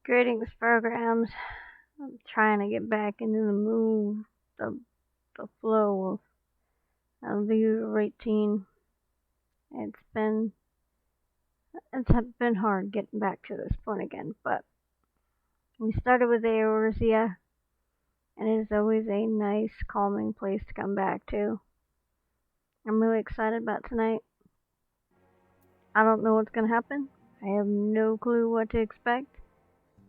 Greetings, programs. I'm trying to get back into the mood, the flow of the usual routine. It's been it's been hard getting back to this point again, but we started with Eorzea, and it is always a nice, calming place to come back to. I'm really excited about tonight. I don't know what's gonna happen. I have no clue what to expect.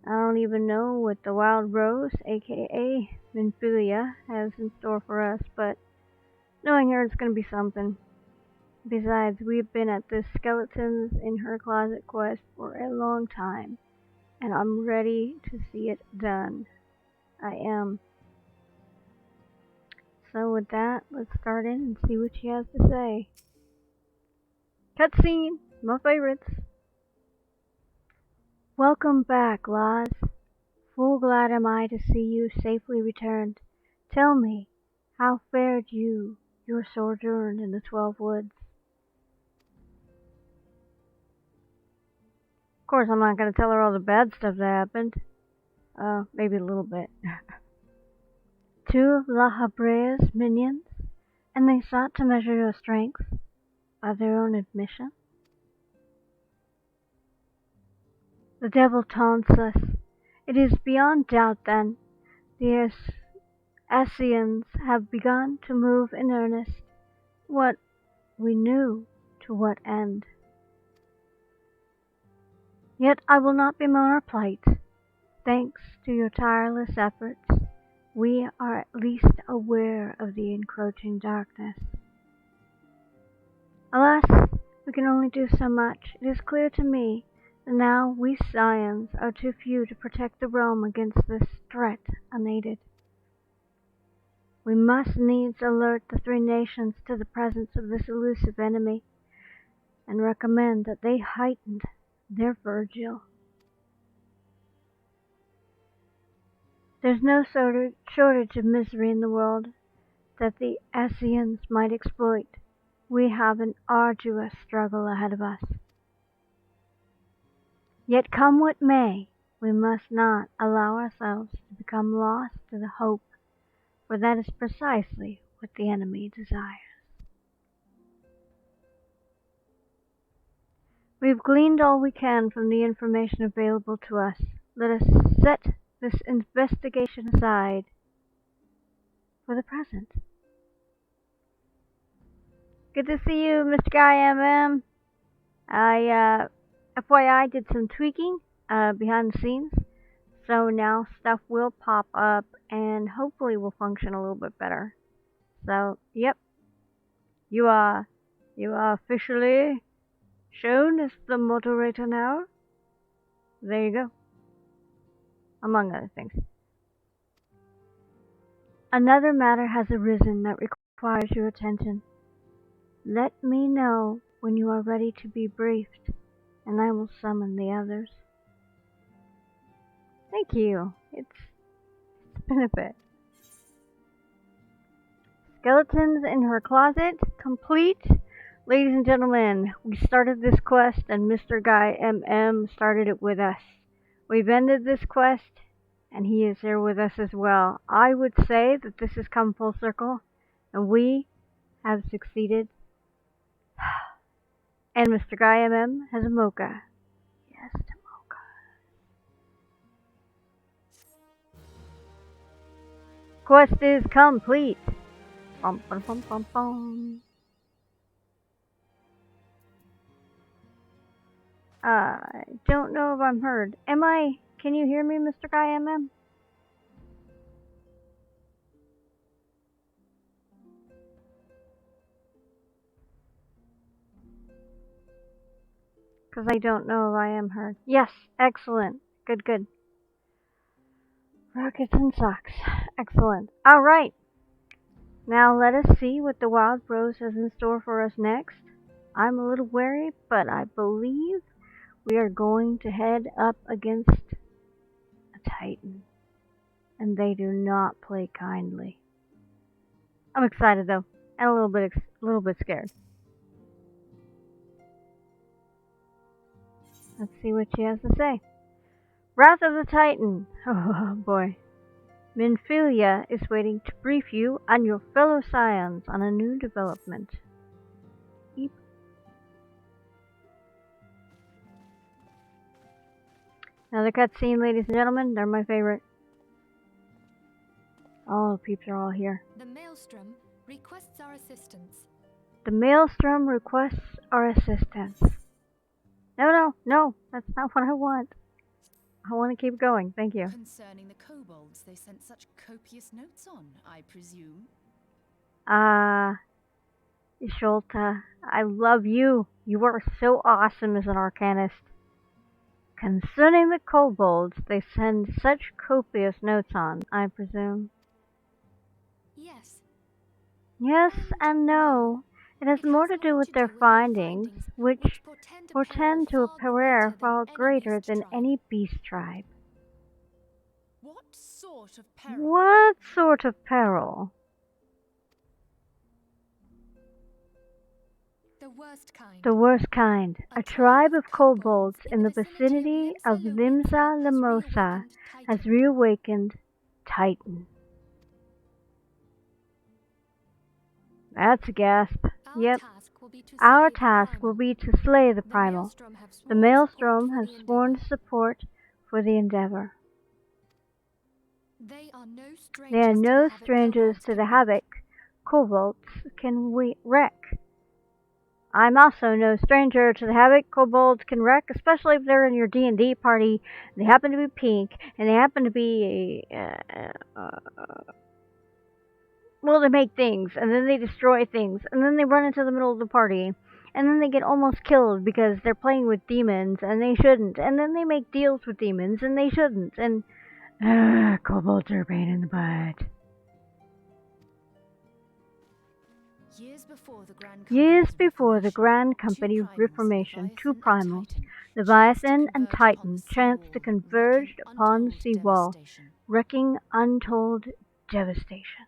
I don't even know what the Wild Rose, aka Minfilia, has in store for us, but knowing her, it's going to be something. Besides, we've been at this Skeletons in Her Closet quest for a long time, and I'm ready to see it done. I am. So with that, let's start in and see what she has to say. Cutscene! My favorites. Welcome back, Laz. Full glad am I to see you safely returned. Tell me, how fared you your sojourn in the 12 Woods? Of course, I'm not going to tell her all the bad stuff that happened. Maybe a little bit. Two of La Habrea's minions, and they sought to measure your strength by their own admission. The devil taunts us. It is beyond doubt, then, the Ascians have begun to move in earnest. What we knew, to what end? Yet I will not bemoan our plight. Thanks to your tireless efforts, we are at least aware of the encroaching darkness. Alas, we can only do so much. It is clear to me that now we Scions are too few to protect the realm against this threat unaided. We must needs alert the three nations to the presence of this elusive enemy, and recommend that they heighten their vigil. There's no shortage of misery in the world that the Ascians might exploit. We have an arduous struggle ahead of us. Yet come what may, we must not allow ourselves to become lost to the hope, for that is precisely what the enemy desires. We've gleaned all we can from the information available to us. Let us set this investigation aside for the present. Good to see you, Mr. Guy MM. FYI, did some tweaking behind the scenes, so now stuff will pop up and hopefully will function a little bit better. So, yep, you are officially shown as the moderator now. There you go. Among other things. Another matter has arisen that requires your attention. Let me know when you are ready to be briefed, and I will summon the others. Thank you. It's been a bit. Skeletons in Her Closet, complete. Ladies and gentlemen, we started this quest and Mr. Guy MM started it with us. We've ended this quest and he is here with us as well. I would say that this has come full circle and we have succeeded. And Mr. Guy MM has a mocha. Yes, a mocha. Quest is complete. Bum, bum, bum, bum, bum. I don't know if I'm heard. Can you hear me, Mr. Guy MM? Because I don't know if I am heard. Yes, excellent. Good. Rockets and socks. Excellent. Alright. Now let us see what the Wild Rose has in store for us next. I'm a little wary, but I believe we are going to head up against a Titan. And they do not play kindly. I'm excited though, and a little bit scared. Let's see what she has to say. Wrath of the Titan. Oh boy. Minfilia is waiting to brief you and your fellow scions on a new development. Eep. Another cutscene, ladies and gentlemen. They're my favorite. All the peeps are all here. The Maelstrom requests our assistance. The Maelstrom requests our assistance. No, that's not what I want. I want to keep going, thank you. Concerning the kobolds they sent such copious notes on, I presume. Isholta, I love you. You are so awesome as an arcanist. Concerning the kobolds they send such copious notes on, I presume. Yes. Yes and no. It has more to do with their findings, which portend to a peril far greater than any beast tribe. What sort of peril? What sort of peril? The worst kind. The worst kind. A tribe of kobolds in the vicinity of Limsa Limosa has reawakened Titan. That's a gasp. Yep. Our task will be to slay the primal. The Maelstrom has sworn support for the endeavor. They are no strangers to the havoc kobolds can wreak. I'm also no stranger to the havoc kobolds can wreak, especially if they're in your D&D party, and they happen to be pink, and they happen to be well, they make things, and then they destroy things, and then they run into the middle of the party, and then they get almost killed because they're playing with demons, and they shouldn't, and then they make deals with demons, and they shouldn't, and kobolds are a pain in the butt. Years before the Grand Company Reformation, two primals, Leviathan and Titan, chanced to converge upon the seawall, wreaking untold devastation.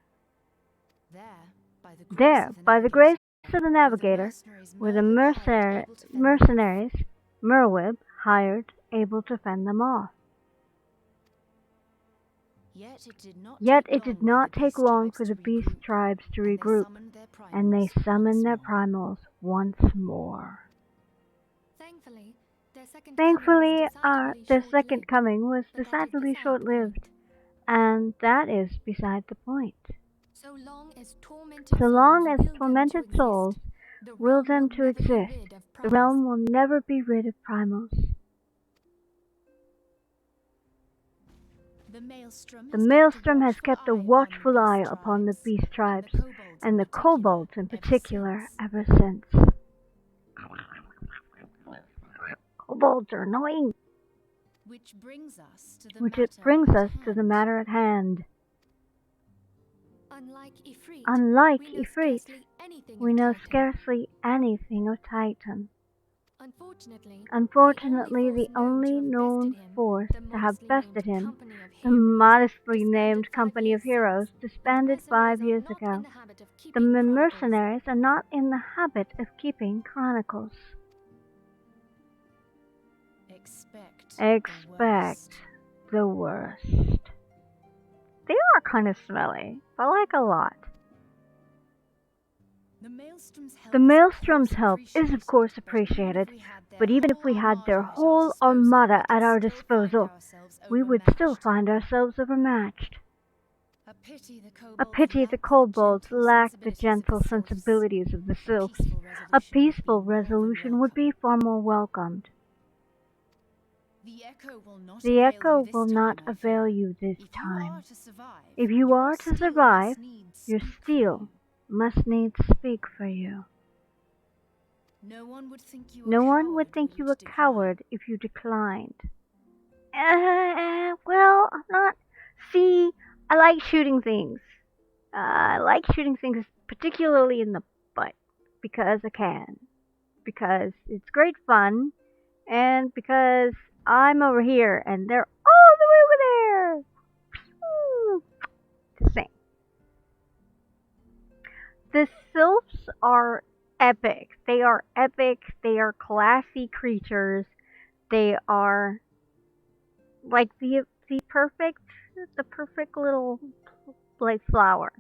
There, by the grace of the Navigator, were the mercenaries Merwib hired, able to fend them off. Yet it did not take long for the beast tribes to regroup, and they summoned their primals once more. Thankfully, their second coming was decidedly short-lived, and that is beside the point. So long as tormented souls will them to exist, the realm will never be rid of primals. The Maelstrom has kept a watchful eye upon the beast tribes, and the kobolds in particular, ever since. Kobolds are annoying. Which brings us to the matter at hand. Unlike Ifrit, we know scarcely anything of Titan. Unfortunately, the only known force to have bested him, the modestly named Company of Heroes, disbanded 5 years ago. The mercenaries are not in the habit of keeping chronicles. Expect the worst. They are kind of smelly, but like a lot. The Maelstrom's help is of course appreciated, but even if we had their whole armada at our disposal, we would still find ourselves overmatched. A pity the kobolds lack the gentle sensibilities of the sylphs. A peaceful resolution would be far more welcomed. The echo will not avail you this time. If you are to survive, your steel must needs speak for you. No one would think you a coward if you declined. Well, I'm not. See, I like shooting things. I like shooting things, particularly in the butt, because I can. Because it's great fun, and because I'm over here, and they're all the way over there. Just saying. The sylphs are epic. They are epic. They are classy creatures. They are like the perfect the perfect little like flower.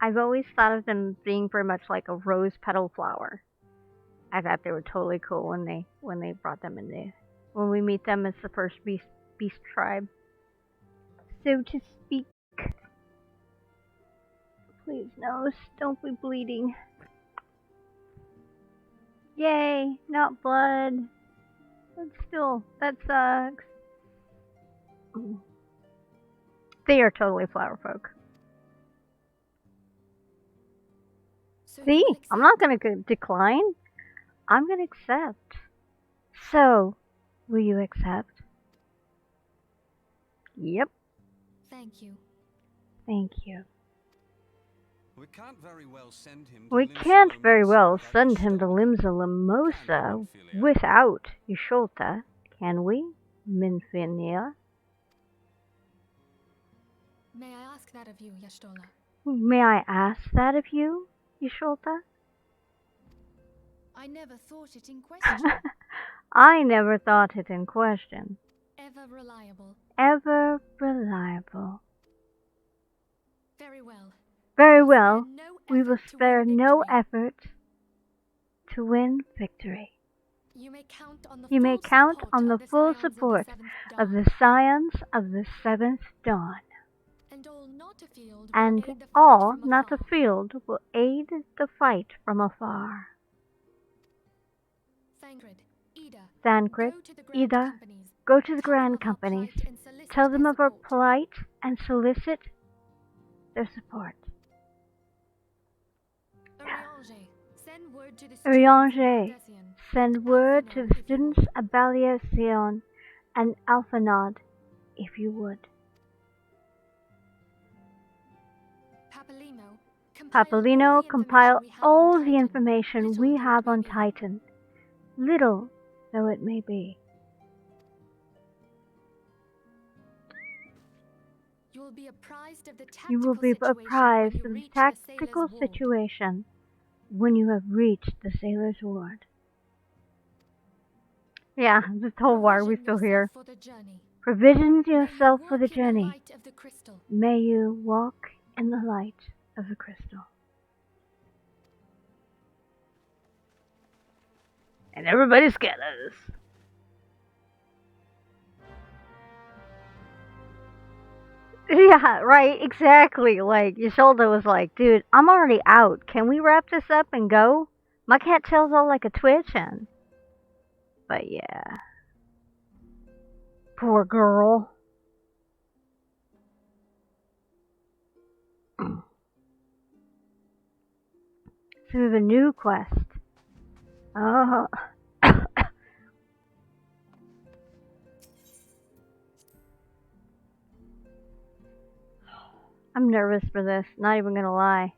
I've always thought of them being very much like a rose petal flower. I thought they were totally cool when they brought them in there. When we meet them as the first beast tribe, so to speak. Please no, don't be bleeding. Yay, not blood. But still, that sucks. They are totally flower folk. So See, you will I'm accept? not gonna decline. I'm gonna accept. So, will you accept? Yep. Thank you. Thank you. We can't very well send him to We can't very well send him to Limsa Limsa without Yasholta, can we, Minfinia? May I ask that of you, Yashtola? May I ask that of you, Yasholta? I never thought it in question. I never thought it in question. Ever reliable. Ever reliable. Very well. Very well. We will spare no effort to win victory. You may count on the You may count on the full support of the Scions of the Seventh Dawn. And all not afield will aid the fight from afar. Thancred, Ida, go to the Grand Companies, tell them of our plight, and solicit their support. Urianger, send word to the students of Baliacion and Alphanod, if you would. Papolino, compile all the information we have on Titan, little though it may be. You will be apprised of the tactical situation when you have reached the Sailor's Ward. Yeah, this whole why are we still here? Provision yourself for the journey. May you walk in the light of the crystal. And everybody scatters. Yeah, right, exactly. Like, Ysolda was like, dude, I'm already out. Can we wrap this up and go? My cat tail's all like a twitch and... But yeah. Poor girl. So we have a new quest. Oh. I'm nervous for this, not even gonna lie.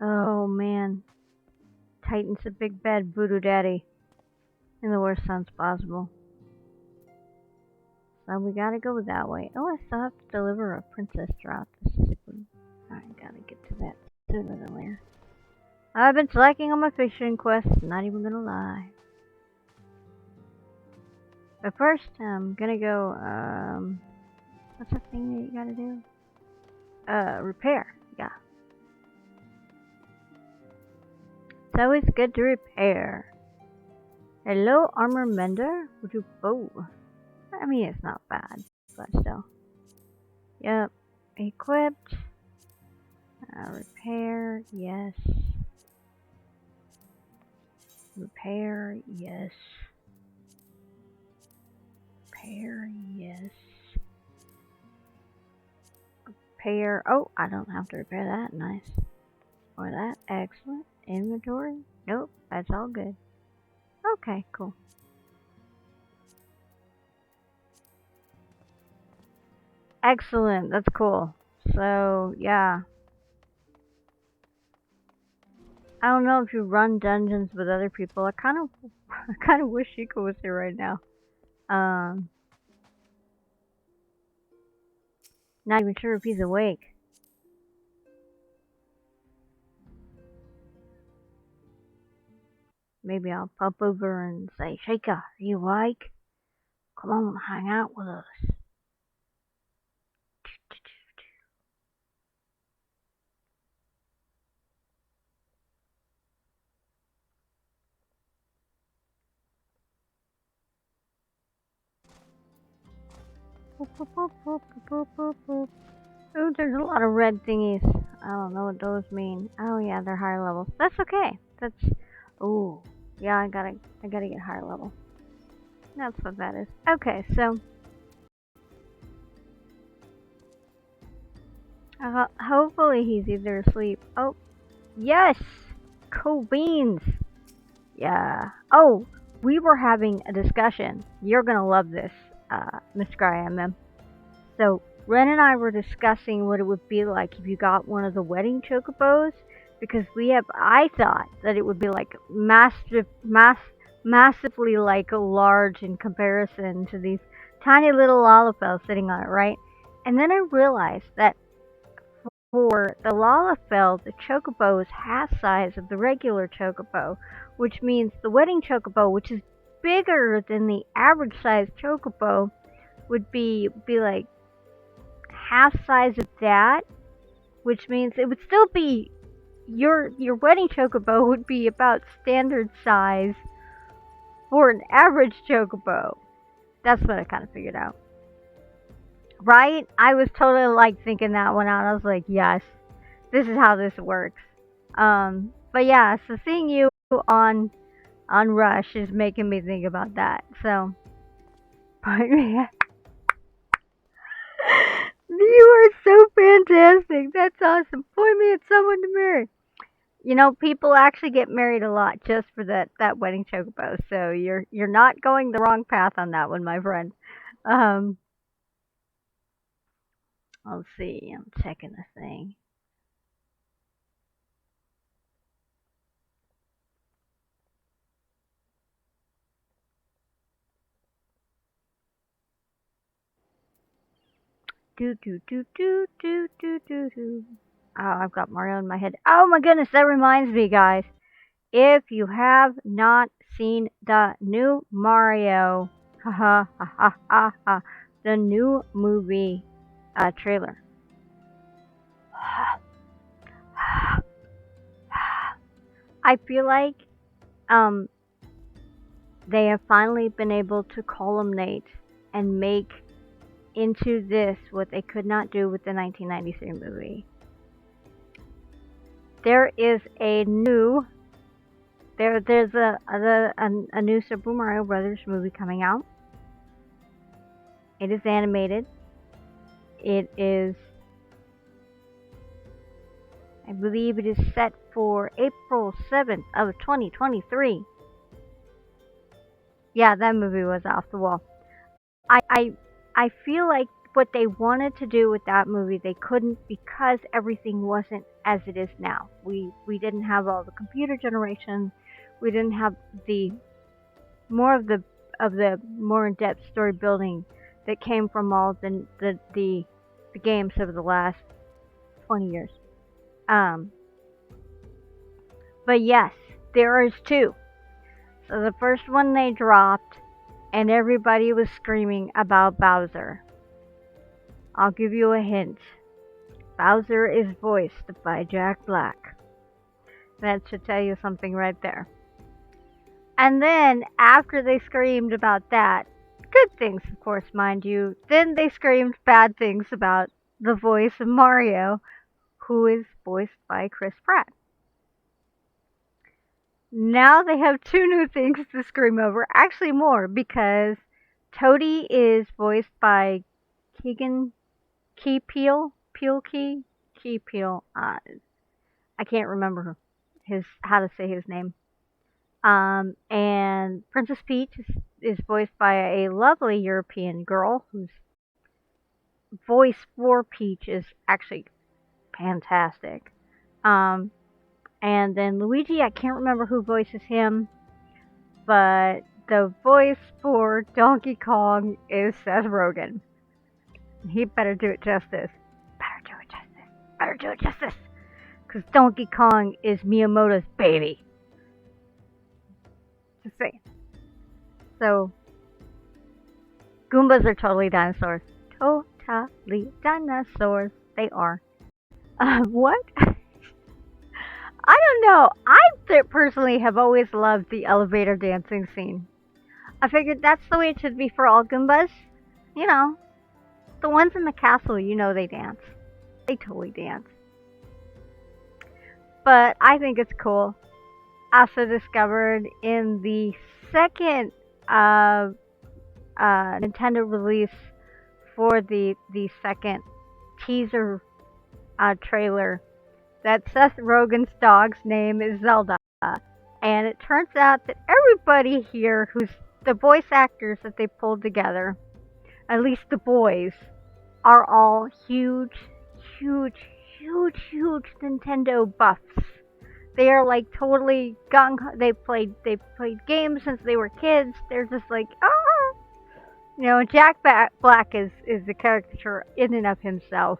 Oh man. Titan's a big bad voodoo daddy. In the worst sense possible. So we gotta go that way. Oh, I still have to deliver a princess drop. This is good. Alright, gotta get to that sooner than later. I've been slacking on my fishing quests, not even gonna lie. But first, I'm gonna go, what's that thing that you gotta do? Repair, yeah. It's always good to repair. Hello, armor mender? Would you, oh. I mean, it's not bad, but still. Yep, equipped. Repair, yes. Repair, yes. Repair, yes. Repair, oh, I don't have to repair that, nice. Or that, excellent. Inventory, nope, that's all good. Okay, cool. Excellent, that's cool. So, yeah. I don't know if you run dungeons with other people. I kind of wish Chico was here right now. Not even sure if he's awake. Maybe I'll pop over and say, Sheikah, are you awake? Come on, hang out with us. Ooh, there's a lot of red thingies. I don't know what those mean. Oh yeah, they're higher levels. That's okay. That's ooh. Yeah, I gotta get higher level. That's what that is. Okay, so hopefully he's either asleep. Oh, yes! Cool beans! Yeah. Oh, we were having a discussion. You're gonna love this, Miss Graham. So, Ren and I were discussing what it would be like if you got one of the wedding chocobos, because I thought that it would be like massively like large in comparison to these tiny little Lalafels sitting on it, right? And then I realized that for the Lalafell, the chocobo is half size of the regular chocobo, which means the wedding chocobo, which is bigger than the average size chocobo, would be like half size of that, which means it would still be your wedding chocobo would be about standard size for an average chocobo. That's what I kind of figured out. Right? I was totally like thinking that one out. I was like, yes, this is how this works. But yeah, so seeing you on Rush is making me think about that. So, but yeah. You are so fantastic. That's awesome. Point me at someone to marry. You know, people actually get married a lot just for that wedding chocobo. So you're not going the wrong path on that one, my friend. Um, let's see. I'm checking the thing. Do do do do do do do do. Oh, I've got Mario in my head. Oh my goodness, that reminds me, guys. If you have not seen the new Mario, ha ha ha ha ha, the new movie trailer. I feel like um, they have finally been able to culminate and make into this what they could not do with the 1993 movie. There is a new there's a new Super Mario Brothers movie coming out. It is animated. It is, I believe it is set for April 7th of 2023. Yeah, that movie was off the wall. I feel like what they wanted to do with that movie they couldn't because everything wasn't as it is now. We didn't have all the computer generation. We didn't have the more of the more in-depth story building that came from all the games over the last 20 years. But yes, there is two. So the first one they dropped, and everybody was screaming about Bowser. I'll give you a hint. Bowser is voiced by Jack Black. That should tell you something right there. And then, after they screamed about that, good things, of course, mind you, then they screamed bad things about the voice of Mario, who is voiced by Chris Pratt. Now they have two new things to scream over. Actually, more, because Toadie is voiced by Keegan Key Peel. I can't remember how to say his name. And Princess Peach is voiced by a lovely European girl whose voice for Peach is actually fantastic. And then Luigi, I can't remember who voices him, but the voice for Donkey Kong is Seth Rogen. He better do it justice. Better do it justice. Because Donkey Kong is Miyamoto's baby. Just saying. So, Goombas are totally dinosaurs. Totally dinosaurs. They are. What? I don't know. Personally have always loved the elevator dancing scene. I figured that's the way it should be for all Goombas. You know, the ones in the castle, they dance. They totally dance. But I think it's cool. Also discovered in the second Nintendo release for the second teaser trailer that Seth Rogen's dog's name is Zelda. And it turns out that everybody here who's the voice actors that they pulled together, at least the boys, are all huge, huge, huge, huge Nintendo buffs. They are like totally gung. They played games since they were kids. They're just like, Jack Black is a caricature in and of himself.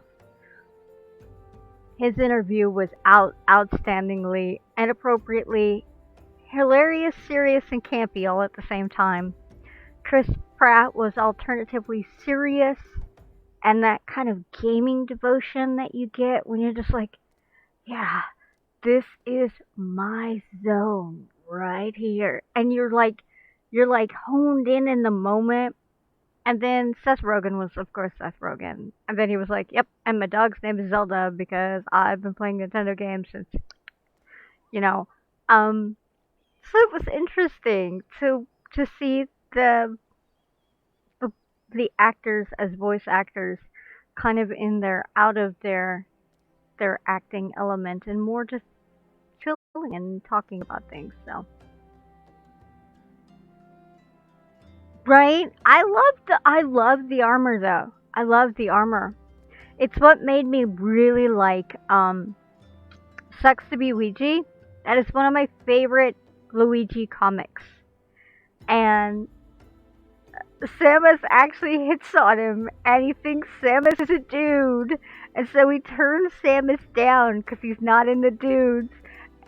His interview was outstandingly and appropriately hilarious, serious, and campy all at the same time. Chris Pratt was alternatively serious, and that kind of gaming devotion that you get when you're just like, yeah, this is my zone right here. And you're like honed in the moment. And then Seth Rogen was, of course, Seth Rogen. And then he was like, yep, and my dog's name is Zelda because I've been playing Nintendo games since, So it was interesting to see the actors as voice actors kind of out of their acting element and more just chilling and talking about things. So, right? I love the armor though. I love the armor. It's what made me really like Sucks to Be Ouija. That is one of my favorite Luigi comics. And Samus actually hits on him, and he thinks Samus is a dude, and so he turns Samus down because he's not in the dudes.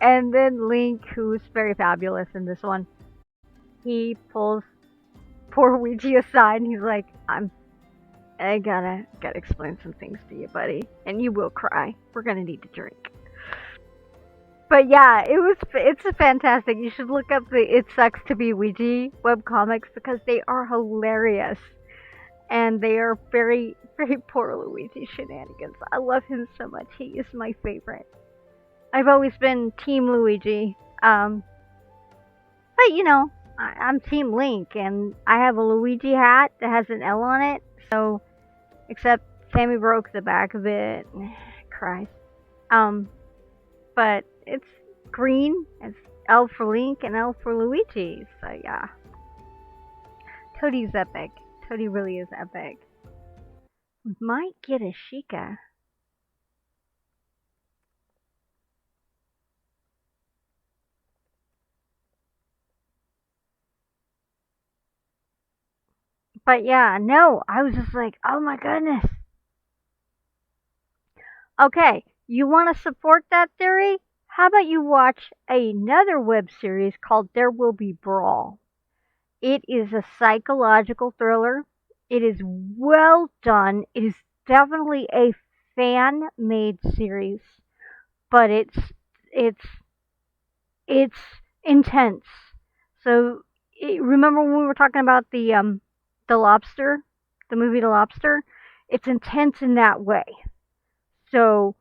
And then Link, who's very fabulous in this one, he pulls poor Ouija aside, and he's like, I gotta explain some things to you, buddy, and you will cry. We're gonna need to drink. But yeah, it's fantastic. You should look up the It Sucks to Be Ouija webcomics because they are hilarious. And they are very, very poor Luigi shenanigans. I love him so much. He is my favorite. I've always been Team Luigi. But I'm Team Link, and I have a Luigi hat that has an L on it. So, except Sammy broke the back of it. Christ. But it's green. It's L for Link and L for Luigi. So yeah. Toadie's epic. Toadie really is epic. We might get a Sheikah. But yeah, no, I was just like, oh my goodness. Okay, you want to support that theory? How about you watch another web series called There Will Be Brawl? It is a psychological thriller. It is well done. It is definitely a fan-made series, but it's intense. So remember when we were talking about the Lobster, the movie The Lobster? It's intense in that way. So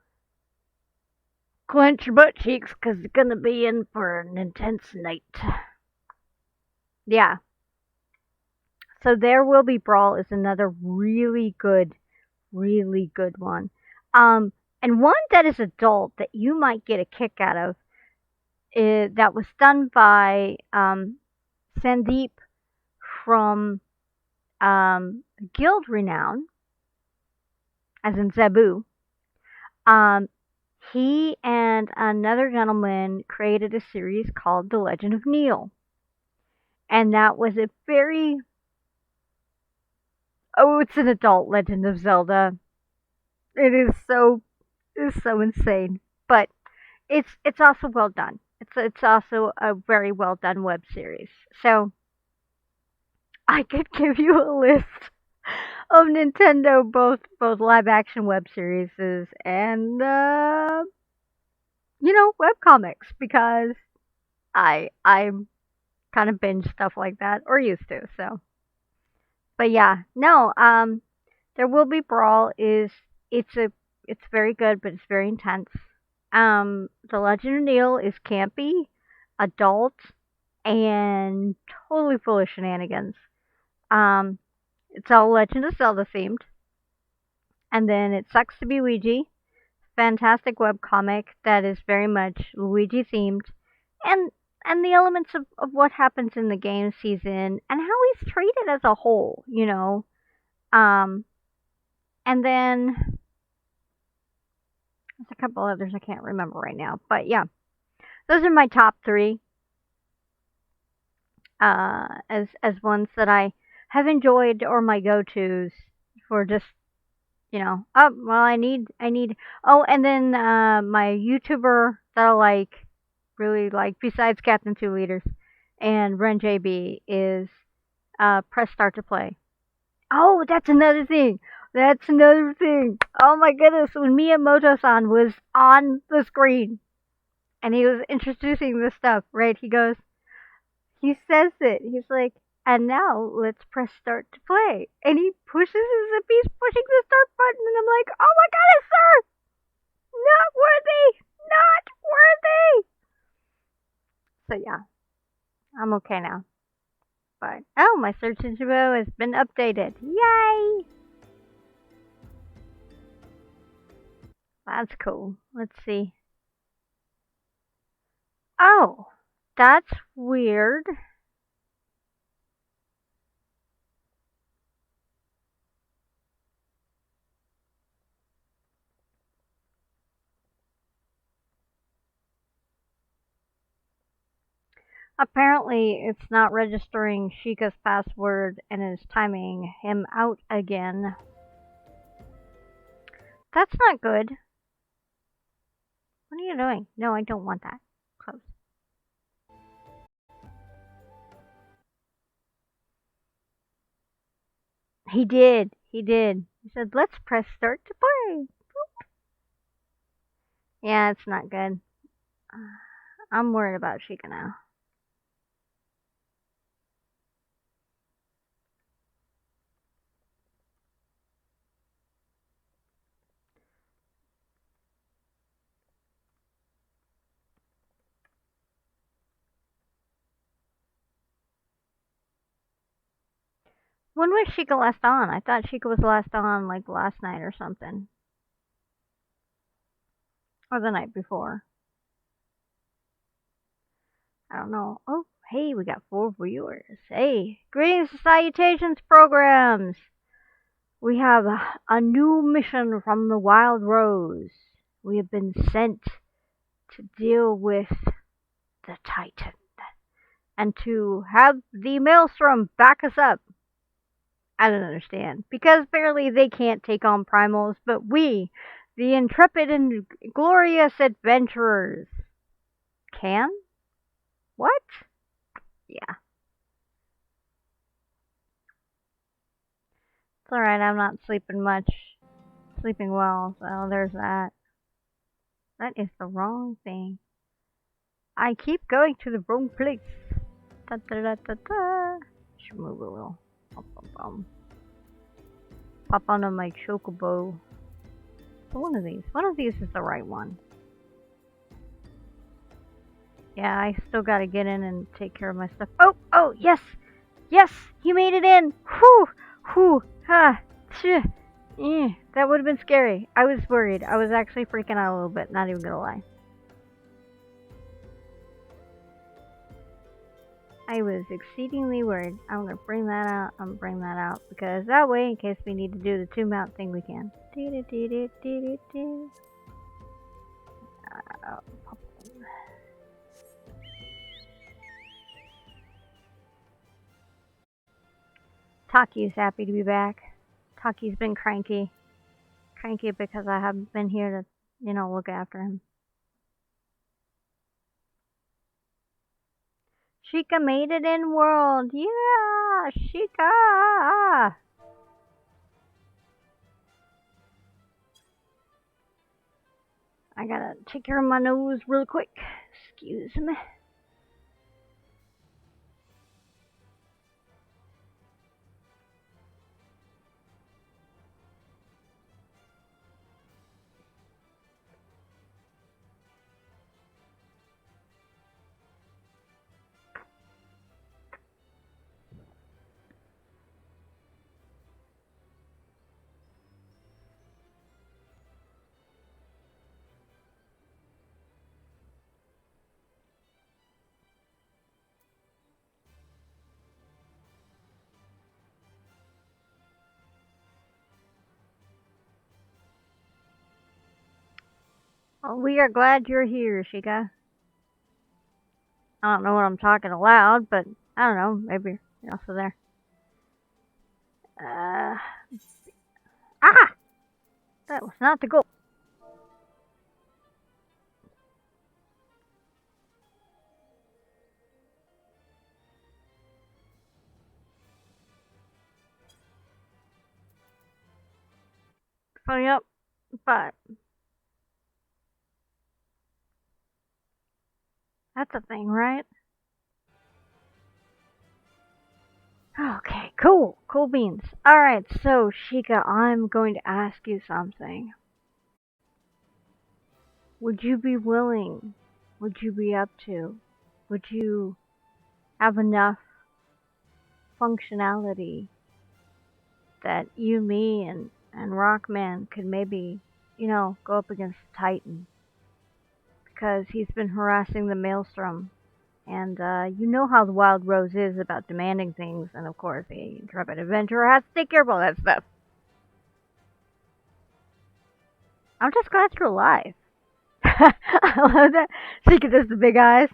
clench your butt cheeks because you're gonna be in for an intense night. Yeah. So There Will Be Brawl is another really good one. And one that is adult that you might get a kick out of that was done by Sandeep from Guild Renown, as in Zebu. He and another gentleman created a series called The Legend of Neil. And that was a very... Oh, it's an adult Legend of Zelda. It is so insane. But it's also well done. It's also a very well done web series. So I could give you a list of Nintendo, both live action web series and web comics, because I kind of binge stuff like that, or used to. So, but yeah, no, there will be Brawl. It's a it's very good, but it's very intense. The Legend of Neil is campy, adult, and totally full of shenanigans. Um, it's all Legend of Zelda themed. And then it Sucks to be Ouija, fantastic webcomic that is very much Luigi themed, and the elements of what happens in the game season and how he's treated as a whole. Um, and then there's a couple others I can't remember right now, but yeah, those are my top three. As ones that I have enjoyed, or my go tos for just oh well, I need oh, and then my YouTuber that I really like, besides Captain Two Liters and Ren JB, is Press Start to Play. Oh, that's another thing. That's another thing. Oh my goodness, when Miyamoto-san was on the screen and he was introducing this stuff, right? He says it. He's like, and now let's press start to play. And he pushes as if he's pushing the start button, and I'm like, oh my goodness, sir! Not worthy! Not worthy! So yeah, I'm okay now. But, oh, my search engine has been updated. Yay! That's cool. Let's see. Oh, that's weird. Apparently, it's not registering Sheikah's password and is timing him out again. That's not good. What are you doing? No, I don't want that. Close. He did. He did. He said, let's press start to play. Yeah, it's not good. I'm worried about Sheikah now. When was Sheikah last on? I thought Sheikah was last on like last night or something. Or the night before. I don't know. Oh, hey, we got 4 viewers. Hey, greetings and salutations, programs. We have a new mission from the Wild Rose. We have been sent to deal with the Titan and to have the Maelstrom back us up. I don't understand. Because apparently they can't take on primals, but we, the intrepid and glorious adventurers, can? What? Yeah. It's alright, I'm not sleeping much. Sleeping well, so there's that. That is the wrong thing. I keep going to the wrong place. Da da da da da. Should move a little. Pop onto my chocobo. So one of these is the right one. Yeah, I still gotta get in and take care of my stuff. Oh, yes! Yes! He made it in! Whew! Ha! That would have been scary. I was worried. I was actually freaking out a little bit, not even gonna lie. I was exceedingly worried. I'm gonna bring that out. Because that way, in case we need to do the 2-mount thing, we can. Taki's happy to be back. Taki's been cranky. Cranky because I haven't been here to, look after him. Sheikah made it in world. Yeah, Sheikah. I gotta take care of my nose real quick. Excuse me. Well, we are glad you're here, Sheikah. I don't know what I'm talking aloud, but I don't know. Maybe you're also there. Ah! That was not the goal. So, yep. But that's a thing, right? Okay, cool. Cool beans. Alright, so, Sheikah, I'm going to ask you something. Would you be willing? Would you be up to? Would you have enough functionality that you, me, and Rockman could maybe, go up against Titan? Because he's been harassing the Maelstrom. And you know how the Wild Rose is about demanding things, and of course the intrepid adventurer has to take care of all that stuff. I'm just glad you're alive. I love that. Sheikah does the big eyes.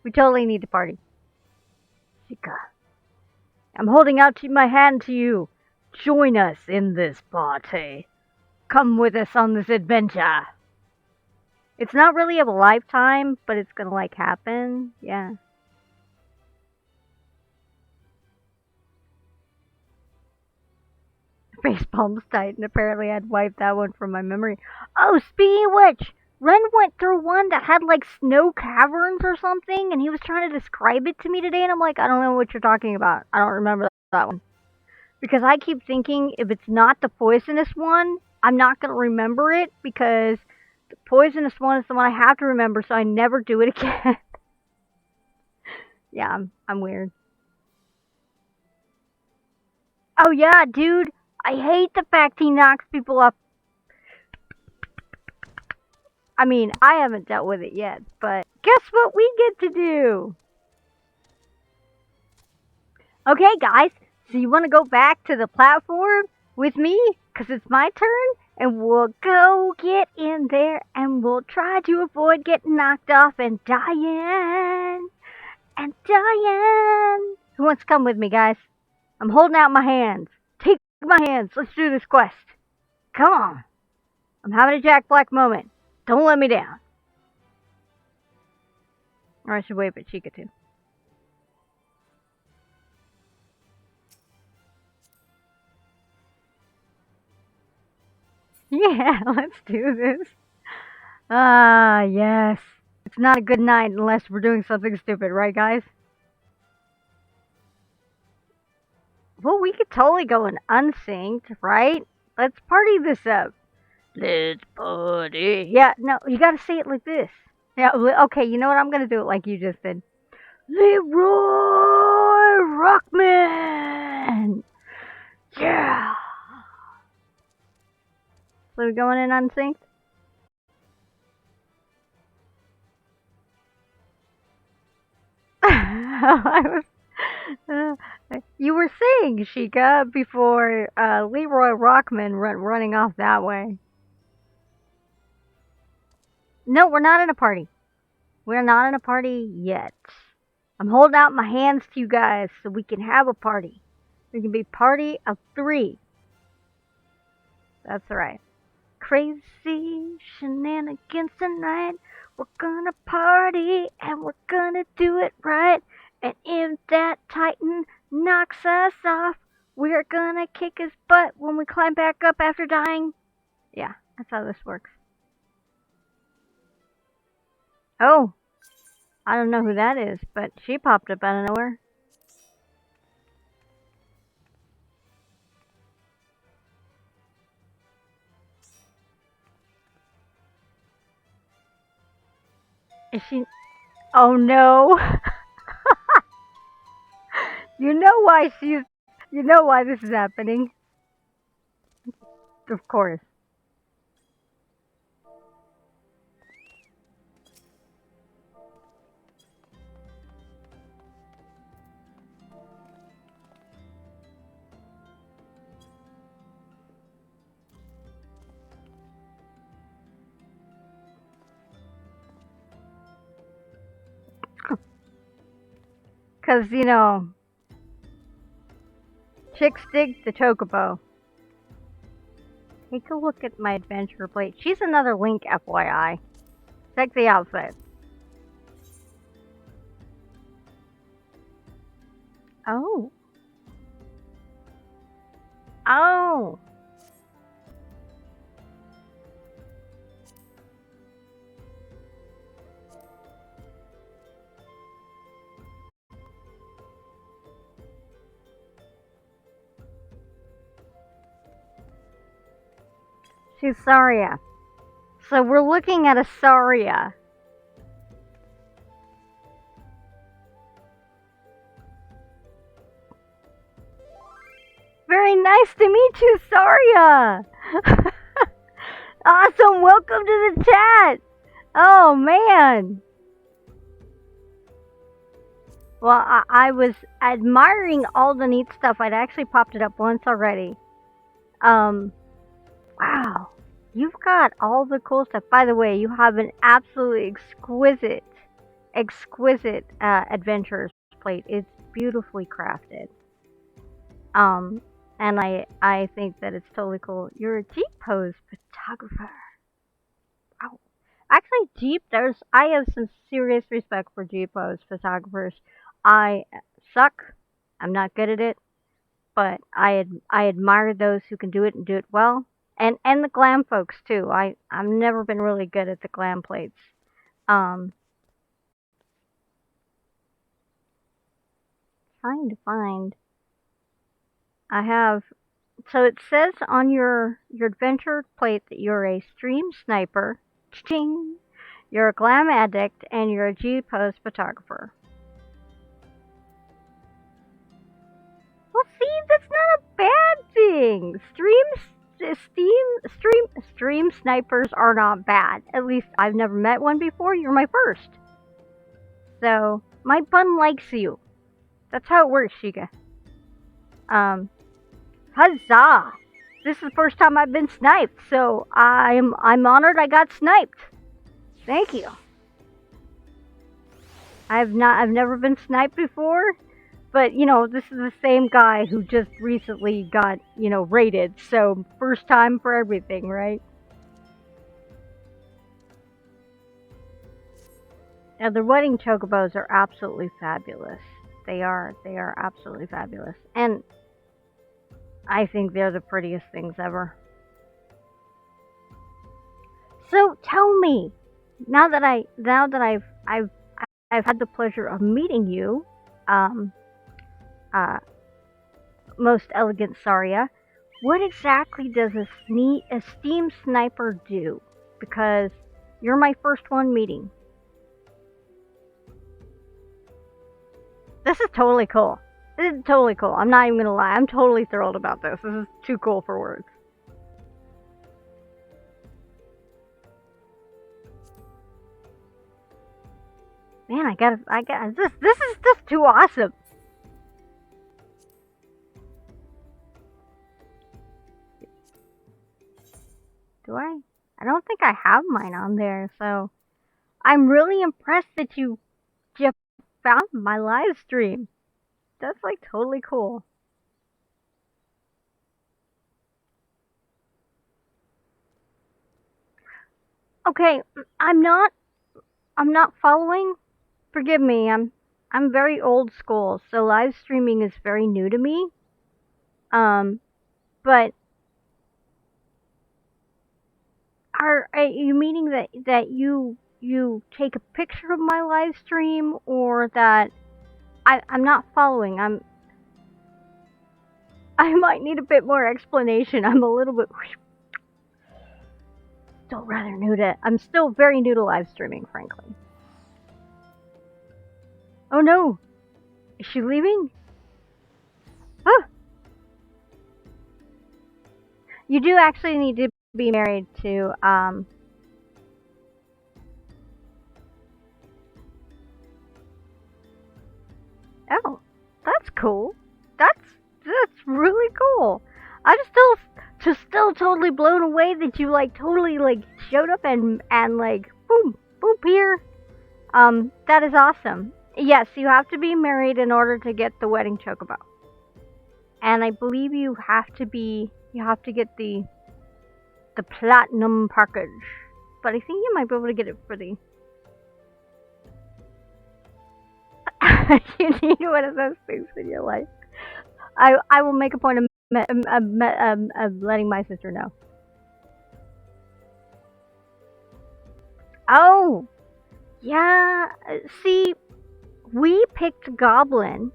We totally need to party. Sheikah, I'm holding out my hand to you. Join us in this party. Come with us on this adventure. It's not really of a lifetime, but it's gonna happen. Yeah. Facepalm's Titan. Apparently I'd wiped that one from my memory. Oh, speaking of which, Ren went through one that had snow caverns or something, and he was trying to describe it to me today, and I'm like, I don't know what you're talking about. I don't remember that one. Because I keep thinking if it's not the poisonous one, I'm not going to remember it, because the poisonous one is the one I have to remember, so I never do it again. Yeah, I'm weird. Oh yeah, dude, I hate the fact he knocks people up. I mean, I haven't dealt with it yet, but guess what we get to do? Okay, guys, so you want to go back to the platform with me? Because it's my turn, and we'll go get in there, and we'll try to avoid getting knocked off and dying. And dying. Who wants to come with me, guys? I'm holding out my hands. Take my hands. Let's do this quest. Come on. I'm having a Jack Black moment. Don't let me down. Or I should wave at Sheikah too. Yeah, let's do this. Ah, yes. It's not a good night unless we're doing something stupid, right, guys? Well, we could totally go in unsynced, right? Let's party this up. Let's party. Yeah, no, you gotta say it like this. Yeah, okay, you know what? I'm gonna do it like you just did. Leroy Rockman! Yeah! So we going in unsynced? You were saying, Sheikah, before Leroy Rockman running off that way. No, we're not in a party. We're not in a party yet. I'm holding out my hands to you guys so we can have a party. We can be party of 3. That's right. Crazy shenanigans tonight. We're gonna party and we're gonna do it right. And if that Titan knocks us off, we're gonna kick his butt when we climb back up after dying. Yeah, that's how this works. Oh, I don't know who that is, but she popped up out of nowhere. Is she? Oh no! You know why she's. You know why this is happening. Of course. Because, chicks dig the chocobo. Take a look at my adventure plate. She's another Link, FYI. Check the outfit. Oh. Oh. She's Saria. So we're looking at a Saria. Very nice to meet you, Saria. Awesome. Welcome to the chat. Oh, man. Well, I was admiring all the neat stuff. I'd actually popped it up once already. Wow. You've got all the cool stuff. By the way, you have an absolutely exquisite adventurer's plate. It's beautifully crafted. And I think that it's totally cool. You're a Jeep pose photographer. Wow. Actually, I have some serious respect for Jeep pose photographers. I suck. I'm not good at it, but I admire those who can do it and do it well. And the glam folks too. I've never been really good at the glam plates. Um, trying to find. I have. So it says on your adventure plate that you're a stream sniper. Ching. You're a glam addict and you're a G pose photographer. Well, see, that's not a bad thing. Stream snipers are not bad. At least I've never met one before. You're my first. So my bun likes you. That's how it works, Shiga. Huzzah! This is the first time I've been sniped, so I'm honored I got sniped. Thank you. I've never been sniped before, but this is the same guy who just recently got raided, so first time for everything, right? Now the wedding chocobos are absolutely fabulous. They are absolutely fabulous, and I think they're the prettiest things ever. So tell me, now that I've had the pleasure of meeting you, most elegant Saria, what exactly does a steam sniper do? Because you're my first one meeting. This is totally cool. This is totally cool. I'm not even gonna lie. I'm totally thrilled about this. This is too cool for words. Man, I got this. This is just too awesome. Do I? I don't think I have mine on there. So I'm really impressed that you found my live stream. That's like totally cool. Okay, I'm not following. Forgive me. I'm very old school, so live streaming is very new to me. But Are you meaning that you take a picture of my live stream, or that I'm not following? I might need a bit more explanation. I'm a little bit still rather new to. I'm still very new to live streaming, frankly. Oh no, is she leaving? Huh. You do actually need to be married to Oh, that's cool. That's really cool. I'm still totally blown away that you like totally like showed up and like boom boom here. That is awesome. Yes, you have to be married in order to get the wedding chocobo. And I believe you have to get the platinum package. But I think you might be able to get it for the you need one of those things in your life. I will make a point of letting my sister know. Oh, yeah. See, we picked Goblin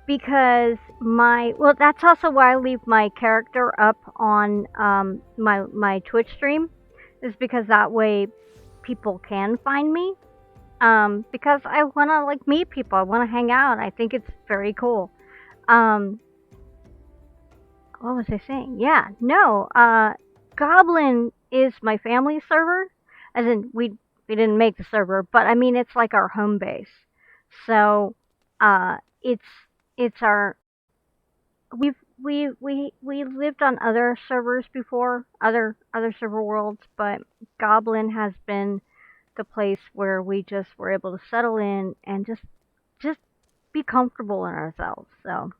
because that's also why I leave my character up on my Twitch stream, is because that way people can find me. Because I want to like meet people. I want to hang out. I think it's very cool. What was I saying? Yeah, no. Goblin is my family server, as in we didn't make the server, but I mean it's like our home base. So, it's our we lived on other servers before, other server worlds, but Goblin has been the place where we just were able to settle in and just be comfortable in ourselves. So,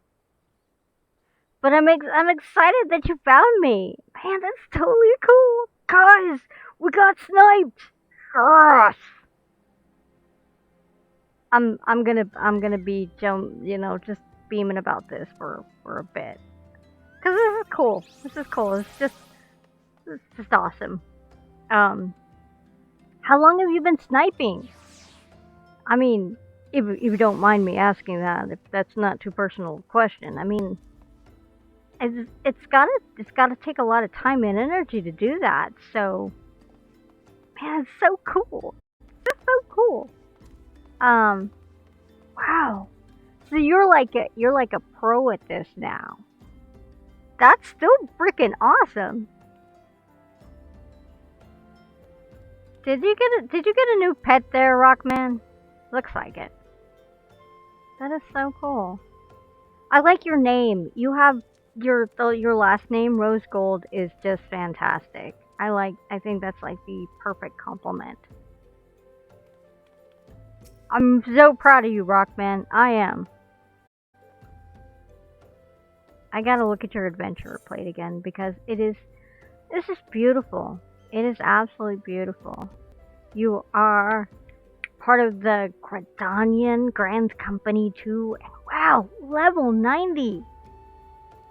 but I'm excited that you found me. Man, that's totally cool. Guys, we got sniped. Yes. I'm gonna be just beaming about this for a bit. Cause this is cool. This is cool. It's just awesome. How long have you been sniping? I mean, if you don't mind me asking that, if that's not too personal a question. I mean, it's gotta take a lot of time and energy to do that. So, man, it's so cool. It's just so cool. Wow. So you're like a pro at this now. That's still freaking awesome. Did you get a new pet there, Rockman? Looks like it. That is so cool. I like your name. You have your last name, Rose Gold, is just fantastic. I think that's like the perfect compliment. I'm so proud of you, Rockman. I am. I gotta look at your adventure plate again because this is beautiful. It is absolutely beautiful. You are part of the Gridanian Grand Company too. And wow, level 90.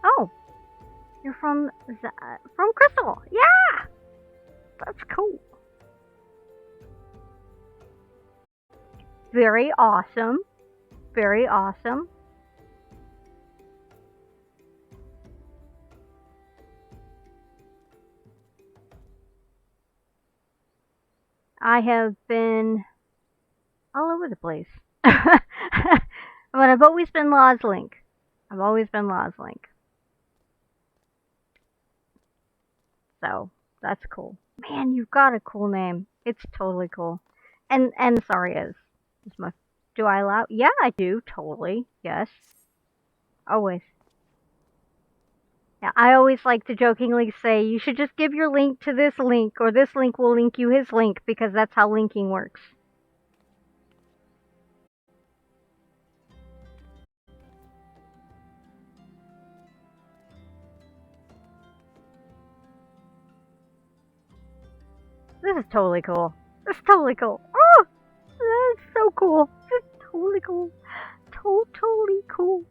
Oh, you're from Crystal. Yeah, that's cool. Very awesome. Very awesome. I have been all over the place. But I've always been Loslink. I've always been Loslink. So that's cool. Man, you've got a cool name. It's totally cool. And sorry is my do I allow? Yeah, I do. Totally. Yes. Always. Yeah, I always like to jokingly say you should just give your link to this link, or this link will link you his link, because that's how linking works. This is totally cool. This is totally cool. Oh, that's so cool. This is totally cool. Totally cool.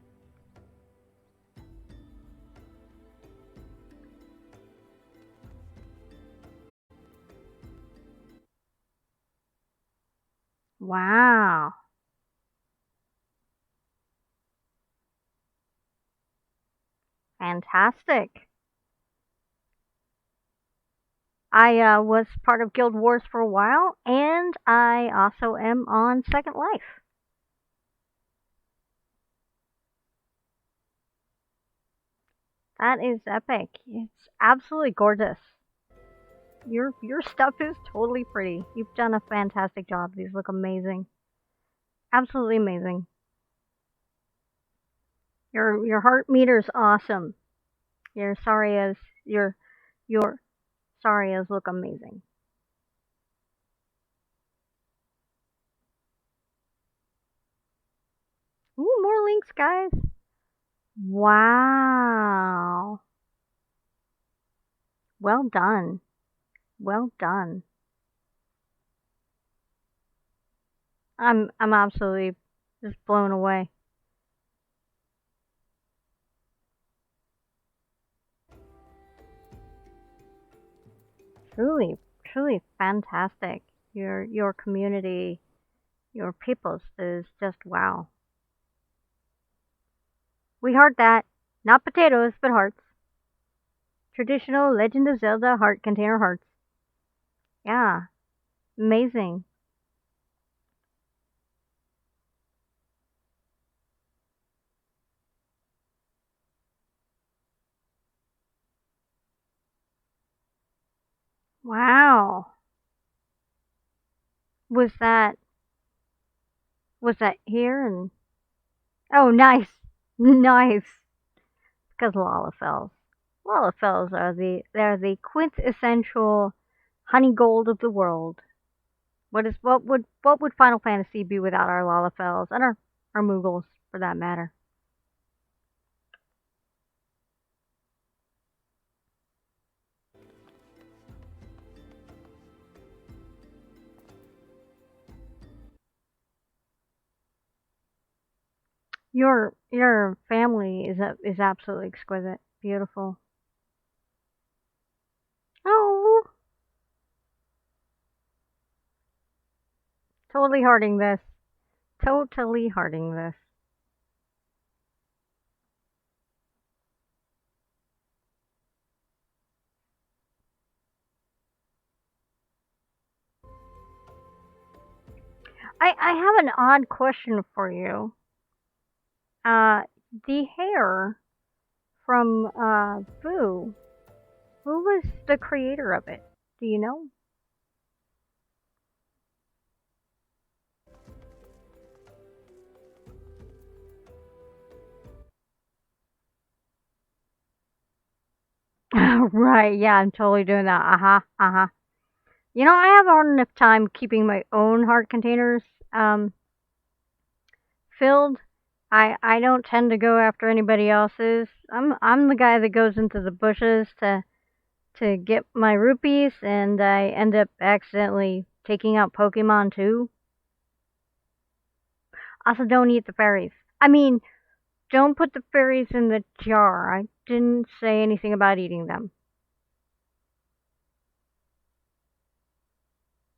Wow. Fantastic. I was part of Guild Wars for a while, and I also am on Second Life. That is epic. It's absolutely gorgeous. Your stuff is totally pretty. You've done a fantastic job. These look amazing. Absolutely amazing. Your heart meter's awesome. Your Sarias your Sarias look amazing. Ooh, more links, guys. Wow. Well done. Well done. I'm absolutely just blown away. Truly, truly fantastic. Your community, your peoples is just wow. We heart that. Not potatoes, but hearts. Traditional Legend of Zelda heart container hearts. Yeah. Amazing. Wow. Was that was that here and oh nice. Nice. Because Lalafels. Lalafels are they're the quintessential honey gold of the world. What would Final Fantasy be without our Lalafels and our Moogles for that matter? Your family is absolutely exquisite, beautiful. Oh, totally hearting this. Totally hearting this. I have an odd question for you. Uh, the hair from Boo. Who was the creator of it? Do you know? Right, yeah, I'm totally doing that. Uh-huh, uh-huh. You know, I have a hard enough time keeping my own heart containers um filled. I don't tend to go after anybody else's. I'm the guy that goes into the bushes to get my rupees, and I end up accidentally taking out Pokemon too. Also, don't eat the fairies. I mean, don't put the fairies in the jar. I didn't say anything about eating them.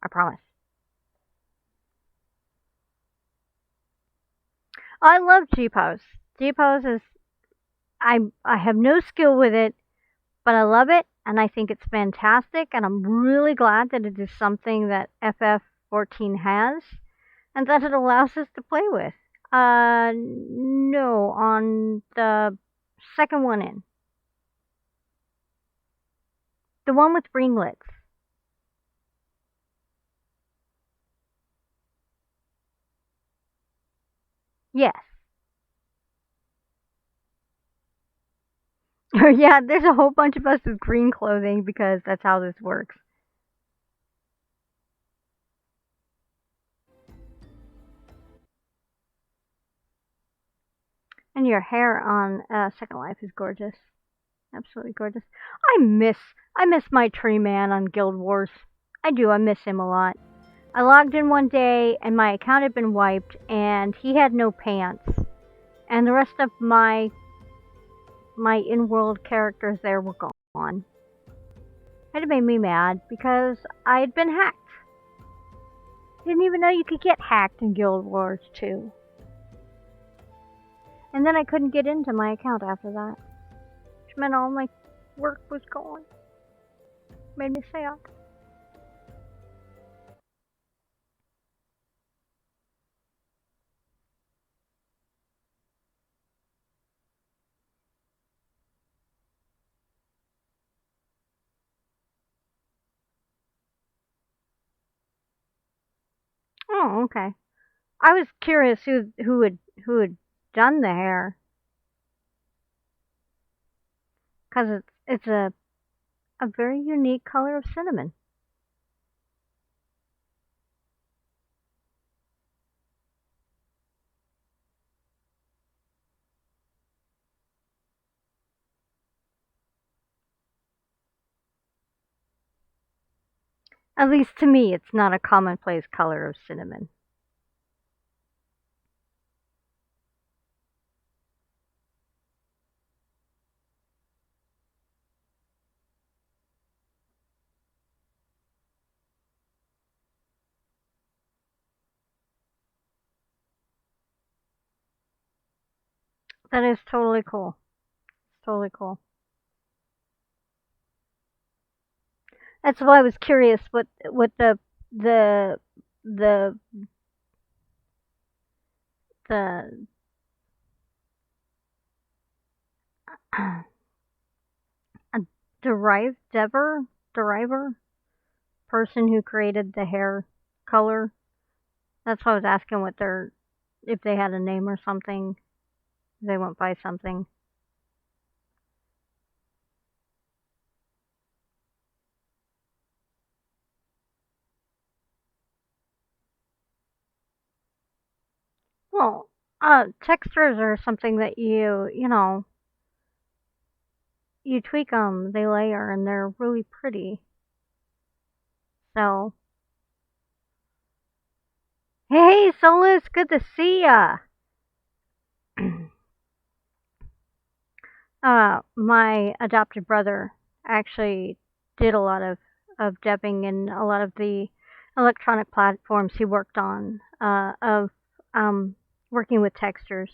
I promise. I love G-Pose. G-Pose is I have no skill with it, but I love it and I think it's fantastic and I'm really glad that it is something that FF14 has and that it allows us to play with. No, on the second one in. The one with ringlets. Yes. Yeah, there's a whole bunch of us with green clothing because that's how this works. And your hair on Second Life is gorgeous. Absolutely gorgeous. I miss I miss my tree man on Guild Wars. I do. I miss him a lot. I logged in one day and my account had been wiped and he had no pants. And the rest of my in-world characters there were gone. It made me mad because I had been hacked. Didn't even know you could get hacked in Guild Wars 2. And then I couldn't get into my account after that. Which meant all my work was gone. Made me sad. Oh, okay. I was curious who had done the hair, because it's a very unique color of cinnamon. At least to me, it's not a commonplace color of cinnamon. That is totally cool. Totally cool. That's why I was curious what the the the a deriver person who created the hair color. That's why I was asking what their if they had a name or something. If they went by something. Well, textures are something that you tweak them, they layer, and they're really pretty. So, hey, Solus, good to see ya. My adopted brother actually did a lot of dubbing in a lot of the electronic platforms he worked on, of um, working with textures.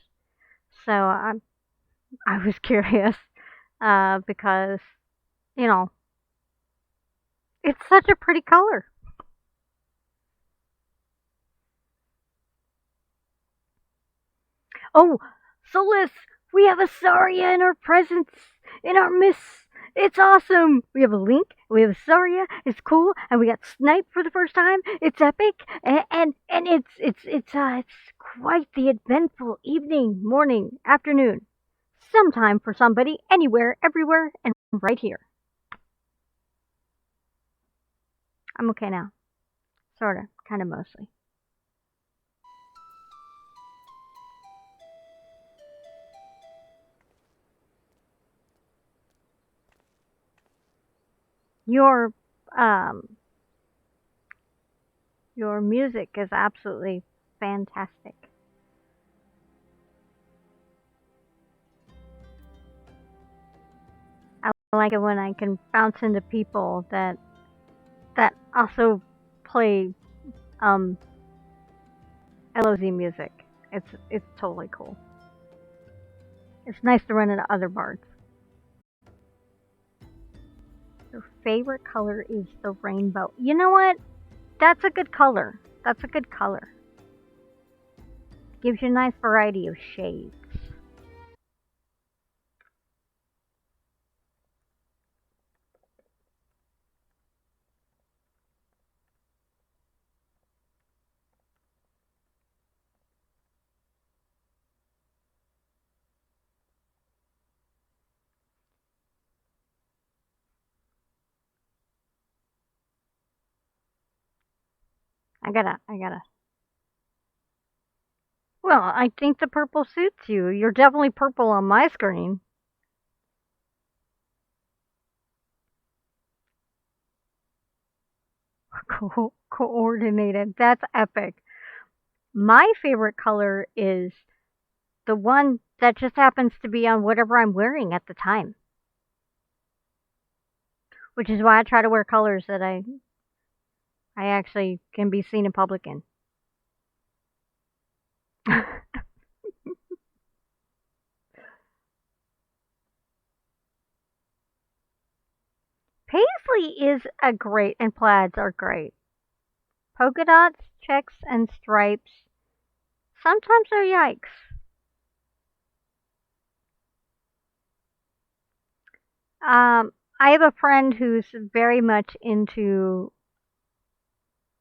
So I was curious, because you know it's such a pretty color. Oh, Solus, we have a Saria in our presence, in our midst. It's awesome. We have a Link, we have a Saria. It's cool, and we got Snipe for the first time. It's epic, and it's quite the eventful evening, morning, afternoon, sometime for somebody, anywhere, everywhere, and right here. I'm okay now, sorta, kind of, mostly. Your um your music is absolutely fantastic. I like it when I can bounce into people that also play um LOZ music. It's totally cool. It's nice to run into other bards. Your favorite color is the rainbow. You know what? That's a good color. That's a good color. Gives you a nice variety of shades. I gotta. Well, I think the purple suits you. You're definitely purple on my screen. Coordinated. That's epic. My favorite color is the one that just happens to be on whatever I'm wearing at the time. Which is why I try to wear colors that I I actually can be seen in public in. Paisley is a great, and plaids are great. Polka dots, checks, and stripes. Sometimes they're yikes. I have a friend who's very much into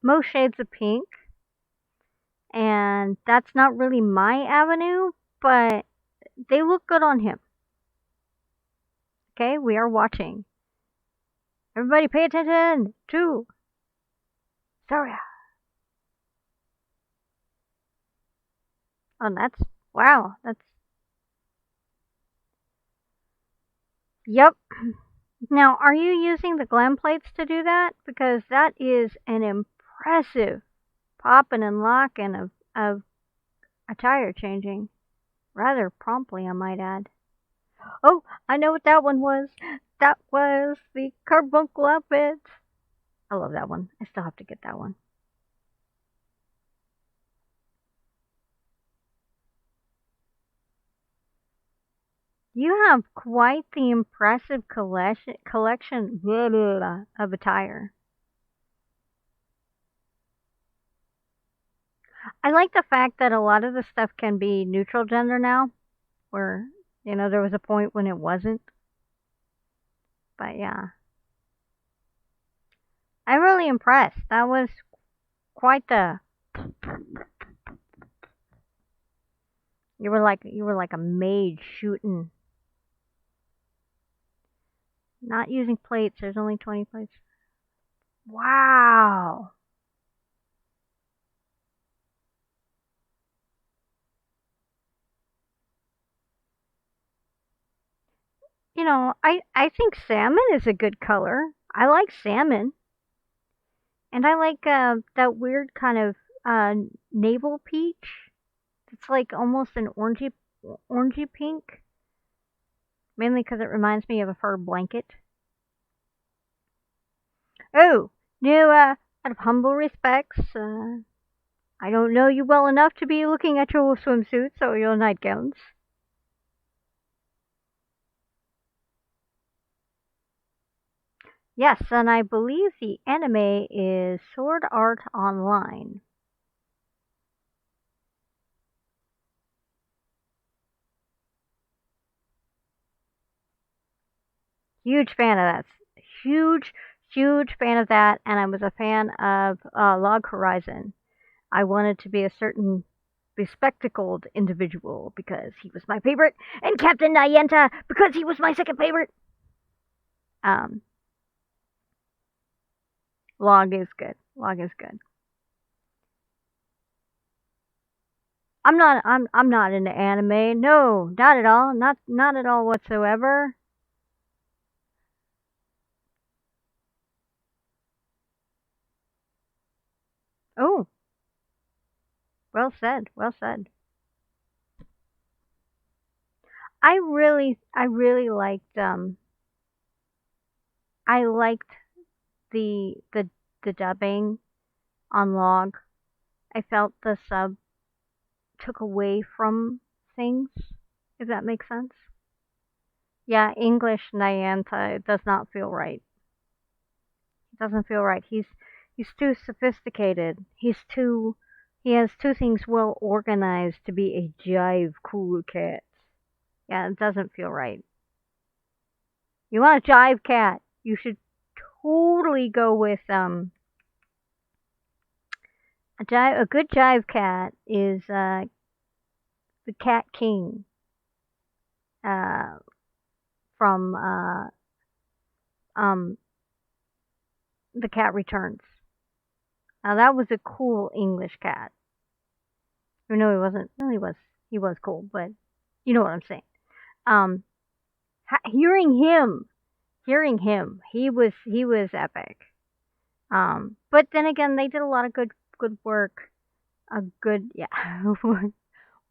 most shades of pink, and that's not really my avenue, but they look good on him. Okay, we are watching. Everybody pay attention to Soria. Oh, that's, wow, that's, yep. Now, are you using the glam plates to do that? Because that is an impressive popping and locking of attire changing. Rather promptly, I might add. Oh, I know what that one was. That was the carbuncle outfit. I love that one. I still have to get that one. You have quite the impressive collection blah, blah, blah, of attire. I like the fact that a lot of the stuff can be neutral gender now, where, there was a point when it wasn't. But yeah. I'm really impressed. That was quite the. You were like a mage shooting. Not using plates. There's only 20 plates. Wow. I think salmon is a good color. I like salmon. And I like that weird kind of navel peach. It's like almost an orangey pink. Mainly because it reminds me of a fur blanket. Oh, no, out of humble respects, I don't know you well enough to be looking at your swimsuits or your nightgowns. Yes, and I believe the anime is Sword Art Online. Huge fan of that. Huge, huge fan of that, and I was a fan of Log Horizon. I wanted to be a certain bespectacled individual because he was my favorite, and Captain Nienta because he was my second favorite. Um, Log is good. Log is good. I'm not into anime. No, not at all. Not at all whatsoever. Oh, well said. Well said. I really liked the dubbing on Log. I felt the sub took away from things, if that makes sense. Yeah, English Nyantha does not feel right. It doesn't feel right. He's too sophisticated. He has two things well organized to be a jive cool cat. Yeah, it doesn't feel right. You want a jive cat? You should totally go with a good jive cat is the Cat King uh from um The Cat Returns. Now that was a cool English cat. No, he wasn't. Well, he was cool, but you know what I'm saying. Um, hearing him, he was epic. But then again, they did a lot of good work. A good, yeah.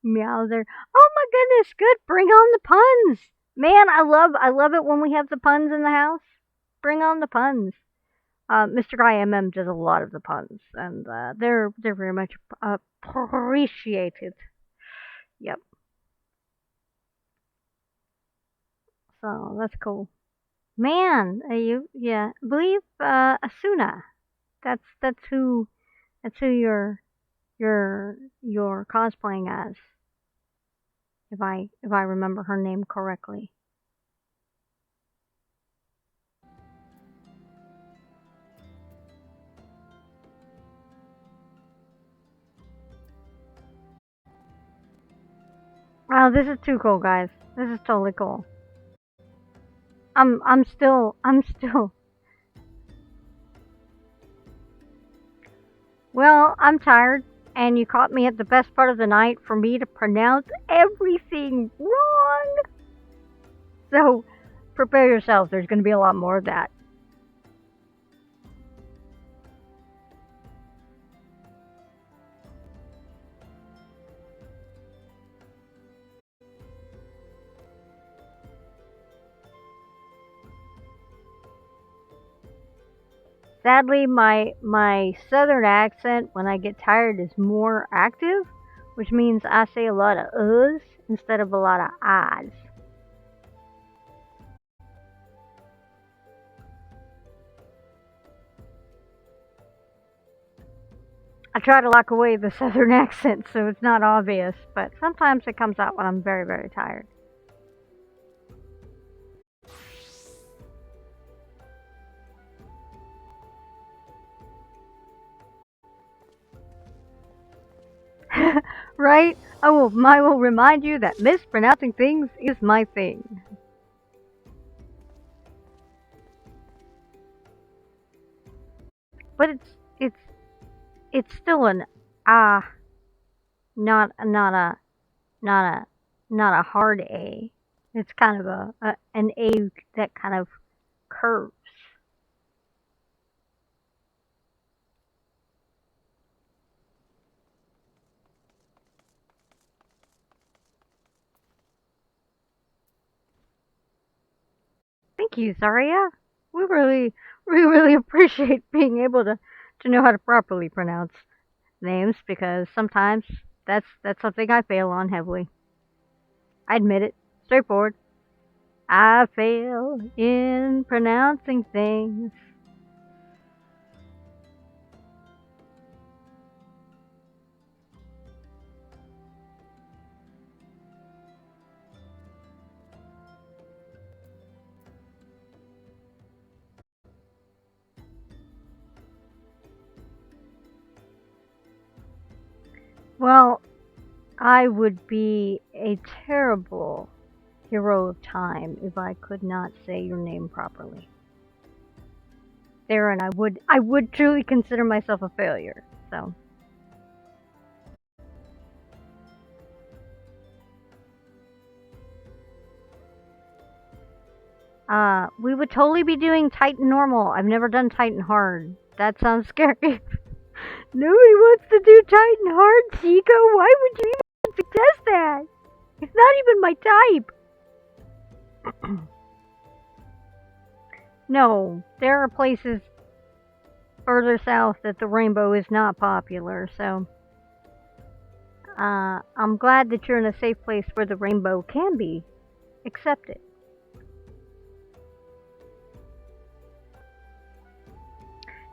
Meowser. Oh my goodness, good. Bring on the puns, man. I love it when we have the puns in the house. Bring on the puns. Mr. Guy MM does a lot of the puns, and they're very much appreciated. Yep. So that's cool. Man, yeah, I believe Asuna. That's who you're cosplaying as. If I remember her name correctly. Oh, this is too cool, guys. This is totally cool. I'm still. Well, I'm tired, and you caught me at the best part of the night for me to pronounce everything wrong. So, prepare yourself. There's going to be a lot more of that. Sadly, my southern accent when I get tired is more active, which means I say a lot of uhs instead of a lot of ahs. I try to lock away the southern accent so it's not obvious, but sometimes it comes out when I'm very, very tired. Right? I will remind you that mispronouncing things is my thing. But it's still an ah, not a not a hard A. It's kind of an A that kind of curves. Thank you, Zaria. We really appreciate being able to know how to properly pronounce names because sometimes that's something I fail on heavily. I admit it. Straightforward. I fail in pronouncing things. Well, I would be a terrible hero of time if I could not say your name properly. Therein, I would truly consider myself a failure. So, we would totally be doing Titan normal. I've never done Titan hard. That sounds scary. Nobody wants to do Titan hard, Chico. Why would you even suggest that? It's not even my type. No, there are places further south that the rainbow is not popular, so I'm glad that you're in a safe place where the rainbow can be accepted.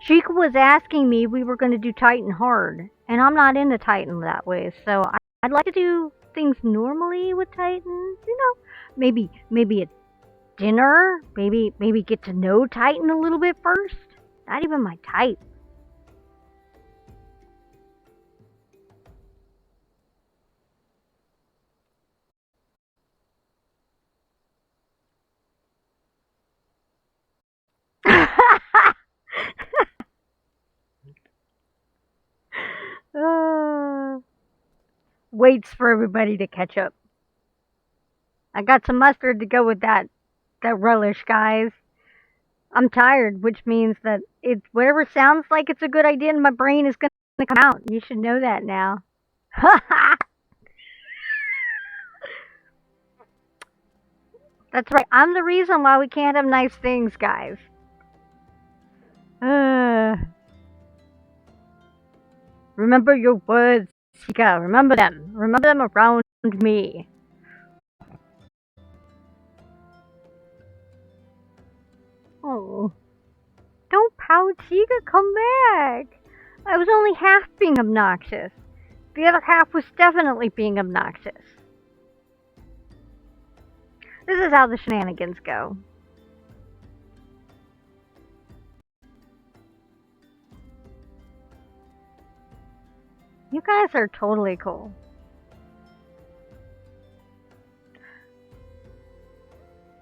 Sheikah was asking me we were going to do Titan hard, and I'm not into Titan that way, so I'd like to do things normally with Titan. Maybe a dinner, maybe get to know Titan a little bit first. Not even my type. uh, Waits for everybody to catch up. I got some mustard to go with that relish, guys. I'm tired, which means that it's whatever sounds like it's a good idea in my brain is gonna come out. You should know that now. That's right. I'm the reason why we can't have nice things, guys. Remember your words, Chica. Remember them. Remember them around me. Oh. Don't pout, Chica. Come back. I was only half being obnoxious. The other half was definitely being obnoxious. This is how the shenanigans go. You guys are totally cool.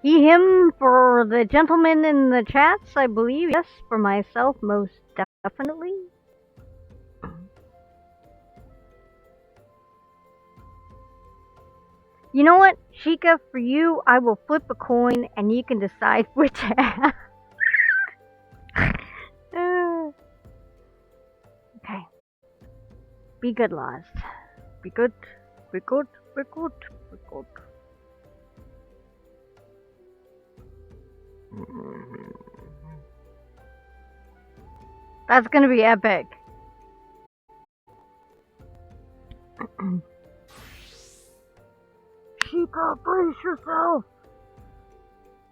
He, him for the gentleman in the chats, I believe. Yes, for myself, most definitely. You know what, Sheikah, for you, I will flip a coin and you can decide which half. Okay. Be good, Lost. Be good. Be good. Be good. Be good. That's gonna be epic. Chica, brace yourself!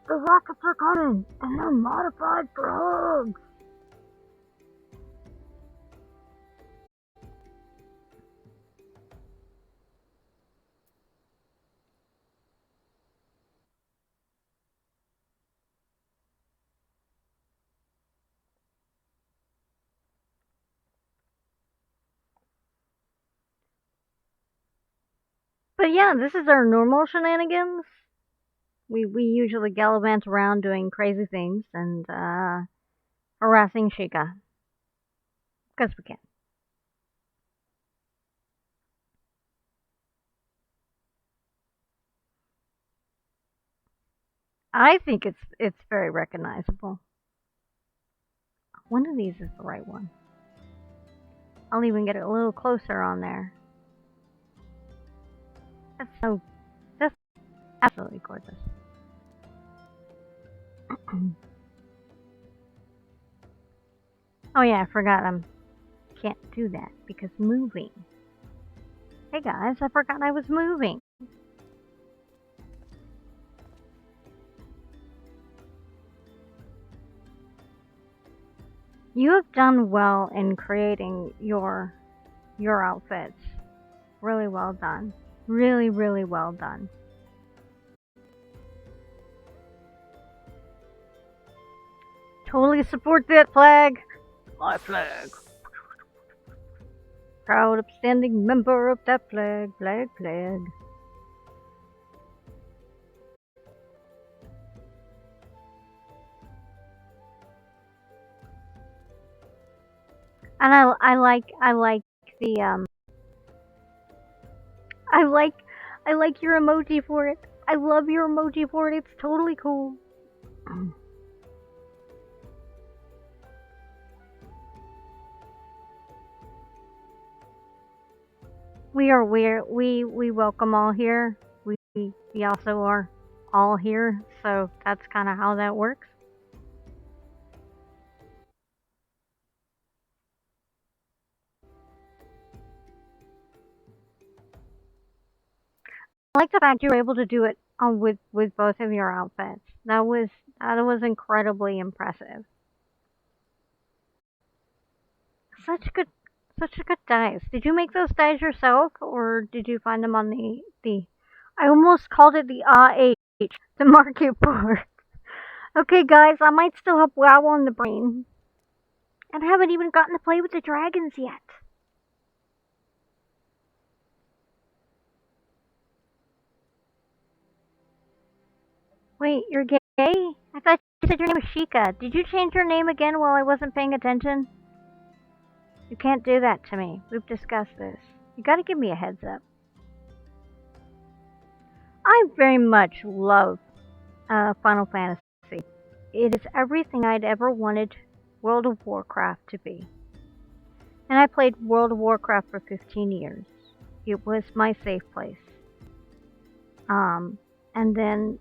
The rockets are coming, and they're modified for hugs! But yeah, this is our normal shenanigans. We usually gallivant around doing crazy things and harassing Sheikah. Because we can. I think it's very recognizable. One of these is the right one. I'll even get it a little closer on there. That's absolutely gorgeous. Oh yeah, I forgot can't do that because moving. Hey guys, I forgot I was moving. You have done well in creating your outfits. Really well done. Really, really well done. Totally support that flag. My flag. Proud upstanding member of that flag. Flag, flag. And I like the I like your emoji for it. I love your emoji for it. It's totally cool. We welcome all here. We also are all here, so that's kind of how that works. I like the fact you were able to do it with both of your outfits. That was incredibly impressive. Such a good dice. Did you make those dice yourself, or did you find them on the? I almost called it the AH, the market board. Okay, guys, I might still have WoW on the brain, and haven't even gotten to play with the dragons yet. Wait, you're gay? I thought you said your name was Sheikah. Did you change your name again while I wasn't paying attention? You can't do that to me. We've discussed this. You gotta give me a heads up. I very much love Final Fantasy. It is everything I'd ever wanted World of Warcraft to be. And I played World of Warcraft for 15 years. It was my safe place. And then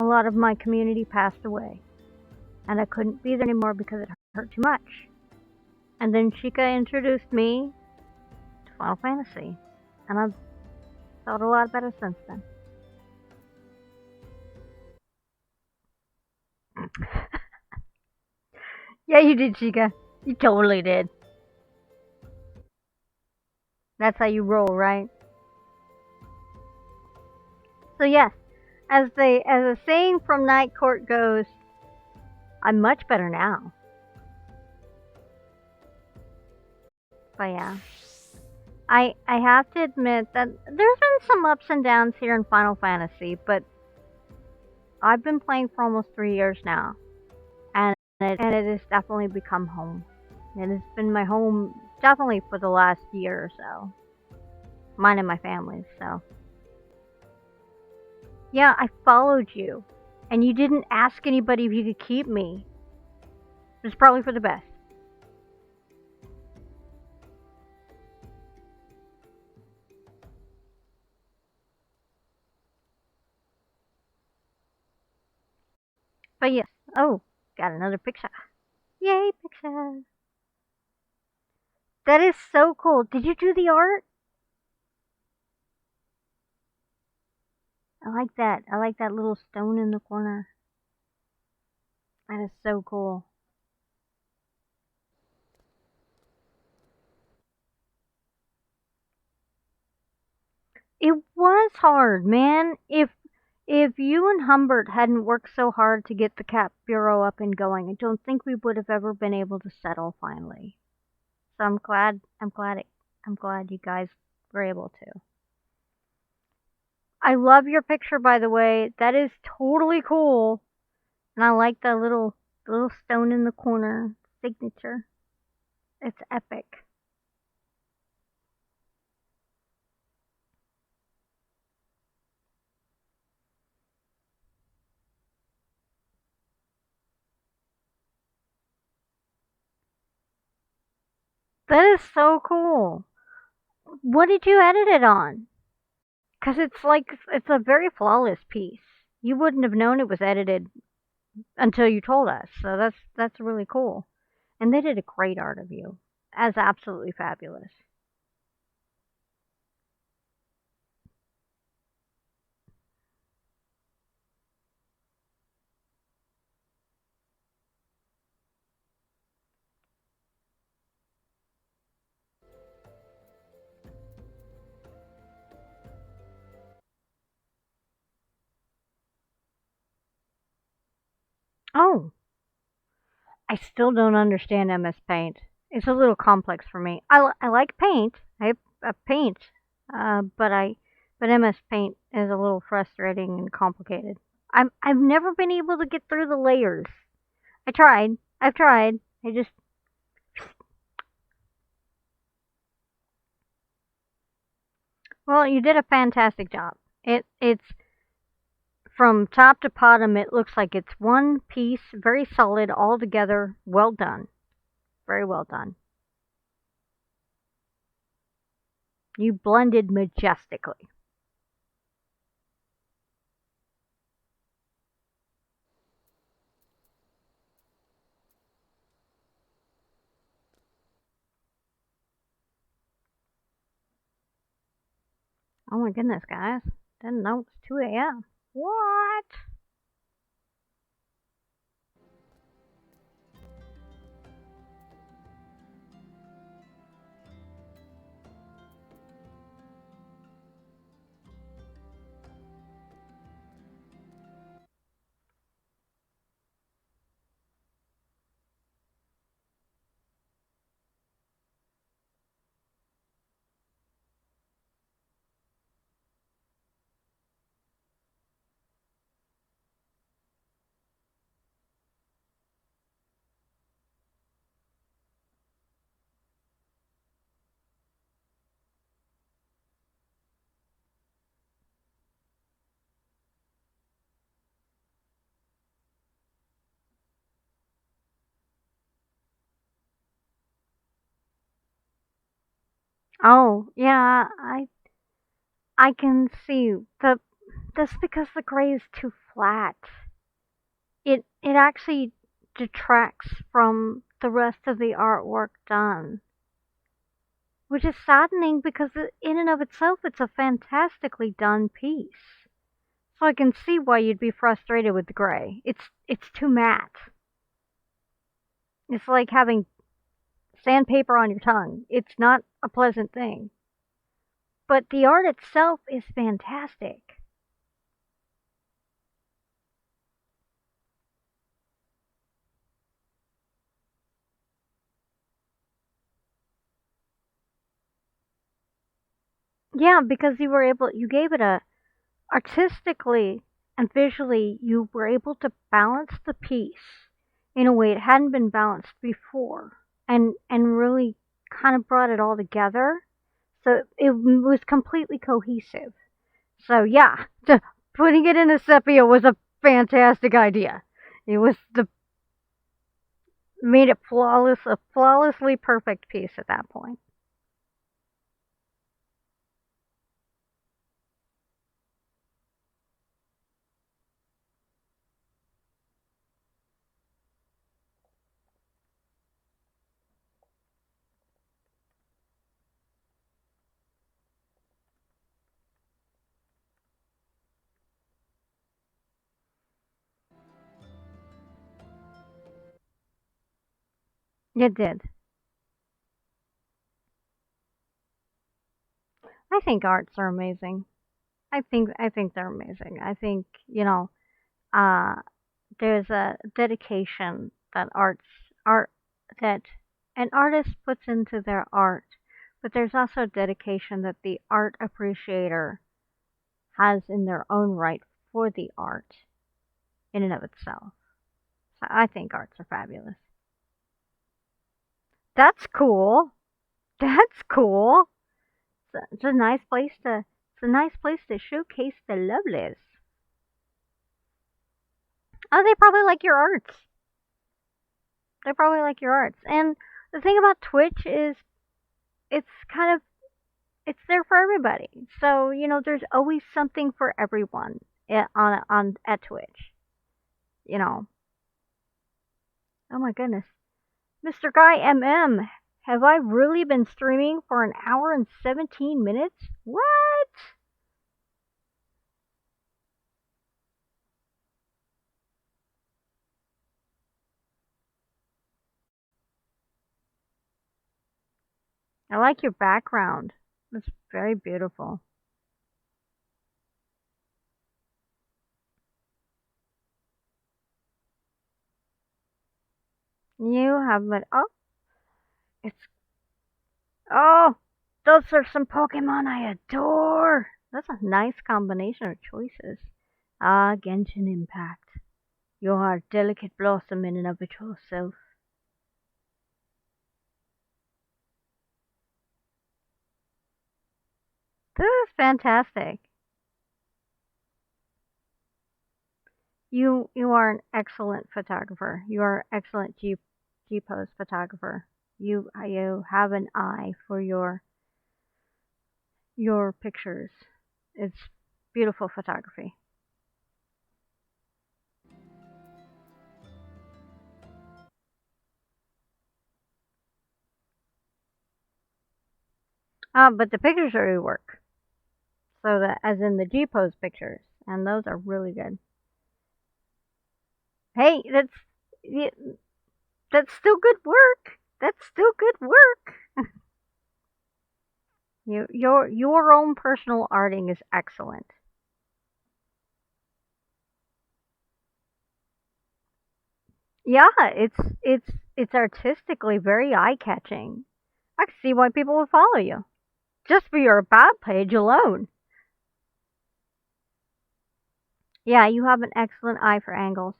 a lot of my community passed away. and I couldn't be there anymore because it hurt too much. And then Chica introduced me to Final Fantasy, and I've felt a lot better since then. Yeah, you did, Chica. You totally did. That's how you roll, right? So yes, as a saying from Night Court goes, I'm much better now. But yeah. I have to admit that there's been some ups and downs here in Final Fantasy, but I've been playing for almost 3 years now, and it has definitely become home. It has been my home definitely for the last year or so. Mine and my family's, so. Yeah, I followed you, and you didn't ask anybody if you could keep me. It was probably for the best. But yes. Oh, got another picture. Yay, picture. That is so cool. Did you do the art? I like that. I like that little stone in the corner. That is so cool. It was hard, man. If you and Humbert hadn't worked so hard to get the Cap Bureau up and going, I don't think we would have ever been able to settle finally. So I'm glad you guys were able to. I love your picture, by the way. That is totally cool. And I like the little stone in the corner signature. It's epic. That is so cool. What did you edit it on? Because it's a very flawless piece. You wouldn't have known it was edited until you told us. So that's really cool. And they did a great art of you. As absolutely fabulous. Oh, I still don't understand MS Paint. It's a little complex for me. I like Paint. I paint, but MS Paint is a little frustrating and complicated. I've never been able to get through the layers. I tried. I've tried. I just well, you did a fantastic job. It's from top to bottom. It looks like it's one piece, very solid, all together. Well done. Very well done. You blended majestically. Oh my goodness, guys. Didn't know it was 2 a.m. What? Oh, yeah, I can see that's because the gray is too flat. It actually detracts from the rest of the artwork done, which is saddening because in and of itself it's a fantastically done piece. So I can see why you'd be frustrated with the gray. It's too matte. It's like having sandpaper on your tongue. It's not a pleasant thing. But the art itself is fantastic. Yeah, because you gave it a, artistically and visually, you were able to balance the piece in a way it hadn't been balanced before, and really kind of brought it all together. So it was completely cohesive. So yeah, putting it in a sepia was a fantastic idea. It was the made it a flawlessly perfect piece at that point. It did. I think arts are amazing. I think they're amazing. I think uh, there's a dedication that art that an artist puts into their art, but there's also a dedication that the art appreciator has in their own right for the art in and of itself. So I think arts are fabulous. That's cool. That's cool. It's a nice place to showcase the lovelies. Oh, they probably like your arts. They probably like your arts. And the thing about Twitch is it's kind of it's there for everybody. So, there's always something for everyone on at Twitch, you know. Oh my goodness. Mr. Guy MM, have I really been streaming for an hour and 17 minutes? What? I like your background. It's very beautiful. You have been. Oh, it's. Oh, those are some Pokemon I adore. That's a nice combination of choices. Ah, Genshin Impact. You are a delicate blossom in and of yourself. This is fantastic. You are an excellent photographer. You are an excellent G pose photographer. You have an eye for your pictures. It's beautiful photography. But the pictures are your work. So that, as in the G pose pictures, and those are really good. Hey, that's still good work. That's still good work. Your own personal arting is excellent. Yeah, it's artistically very eye catching. I can see why people would follow you just for your about page alone. Yeah, you have an excellent eye for angles,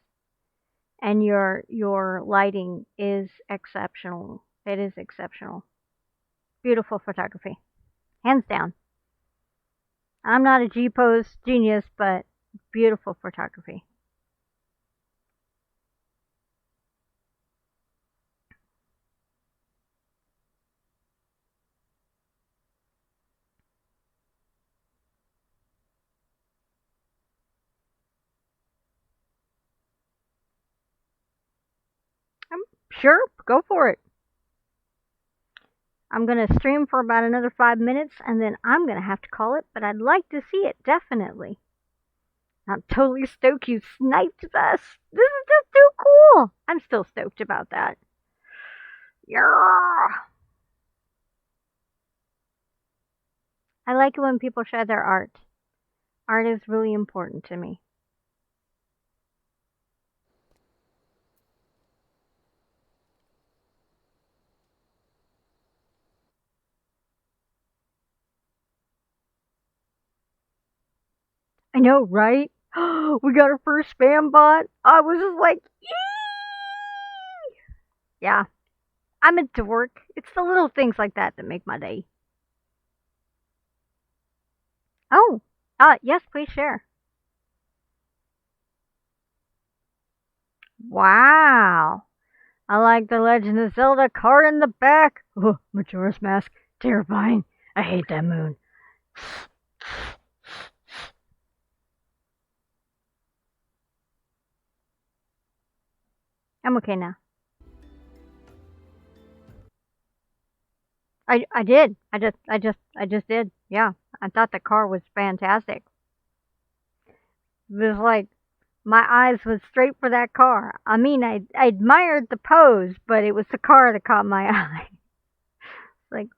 and your lighting is exceptional. It is exceptional. Beautiful photography, hands down. I'm not a G pose genius, but beautiful photography. Sure, go for it. I'm going to stream for about another 5 minutes, and then I'm going to have to call it, but I'd like to see it, definitely. I'm totally stoked you sniped us. This is just too cool. I'm still stoked about that. Yeah. I like it when people share their art. Art is really important to me. I know, right? We got our first spam bot. I was just like, yee! Yeah, I'm a dork. It's the little things like that that make my day. Oh, yes, please share. Wow. I like the Legend of Zelda card in the back. Oh, Majora's Mask. Terrifying. I hate that moon. I'm okay now. I did. I just did. Yeah. I thought the car was fantastic. It was like my eyes went straight for that car. I mean, I admired the pose, but it was the car that caught my eye. Like,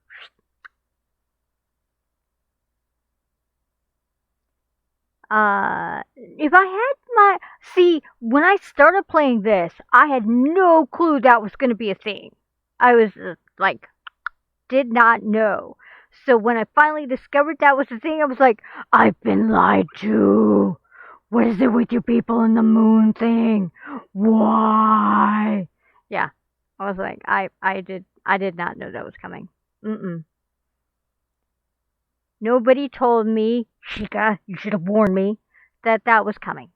if I had my see when I started playing this, I had no clue that was going to be a thing. I was like, did not know. So when I finally discovered that was the thing, I was like, I've been lied to. What is it with you people in the moon thing? Why? Yeah, I was like, I did not know that was coming. Mm-mm. Nobody told me, Shika, you should have warned me that that was coming.